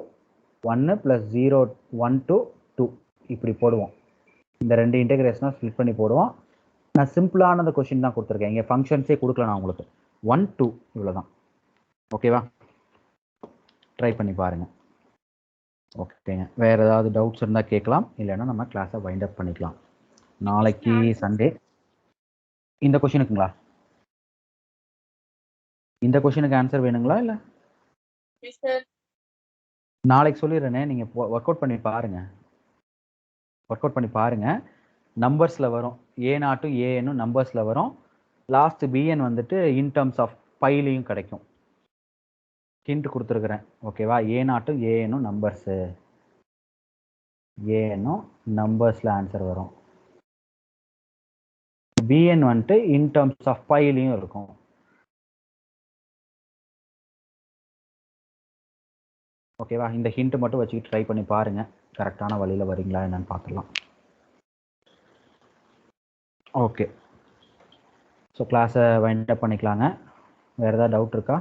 1 + 0 1 to 2 இப்படி போடுவோம். இந்த ரெண்டு இன்டெகிரேஷனாக ஸ்ப்ளிட் பண்ணி போடுவோம். நான் சிம்பிளானது கொஷின் தான் கொடுத்துருக்கேன், இங்கே ஃபங்க்ஷன்ஸே கொடுக்கல நான் உங்களுக்கு. 1 2 இவ்வளோ தான். ஓகேவா? ட்ரை பண்ணி பாருங்கள். ஓகேங்க, வேறு ஏதாவது டவுட்ஸ் இருந்தால் கேட்கலாம், இல்லைன்னா நம்ம கிளாஸை வைண்ட் அப் பண்ணிக்கலாம். நாளைக்கு சண்டே. இந்த கொஷினுக்குங்களா? இந்த கொஷினுக்கு ஆன்சர் வேணுங்களா இல்லை நாளைக்கு சொல்லிடுறேனே, நீங்கள் ஒர்க் அவுட் பண்ணி பாருங்கள். ஒர்க் அவுட் பண்ணி பாருங்கள், நம்பர்ஸில் வரும். a0 an நம்பர்ஸில் வரும். லாஸ்ட் bn வந்துட்டு இன் டர்ம்ஸ் ஆஃப் பைலையும் கிடைக்கும். ஹிண்ட் கொடுத்துருக்குறேன், ஓகேவா? a0 an நம்பர்ஸு, an நம்பர்ஸில் ஆன்சர் வரும். bn வந்துட்டு இன் டர்ம்ஸ் ஆஃப் பைலையும் இருக்கும். ஓகேவா? இந்த ஹிண்ட் மட்டும் வச்சுக்கிட்டு ட்ரை பண்ணி பாருங்கள், கரெக்டான வழியில் வரீங்களா என்னன்னு பார்த்துடலாம். ஓகே, ஸோ கிளாஸை வைண்ட் அப் பண்ணிக்கலாங்க. வேறு ஏதாவது டவுட் இருக்கா?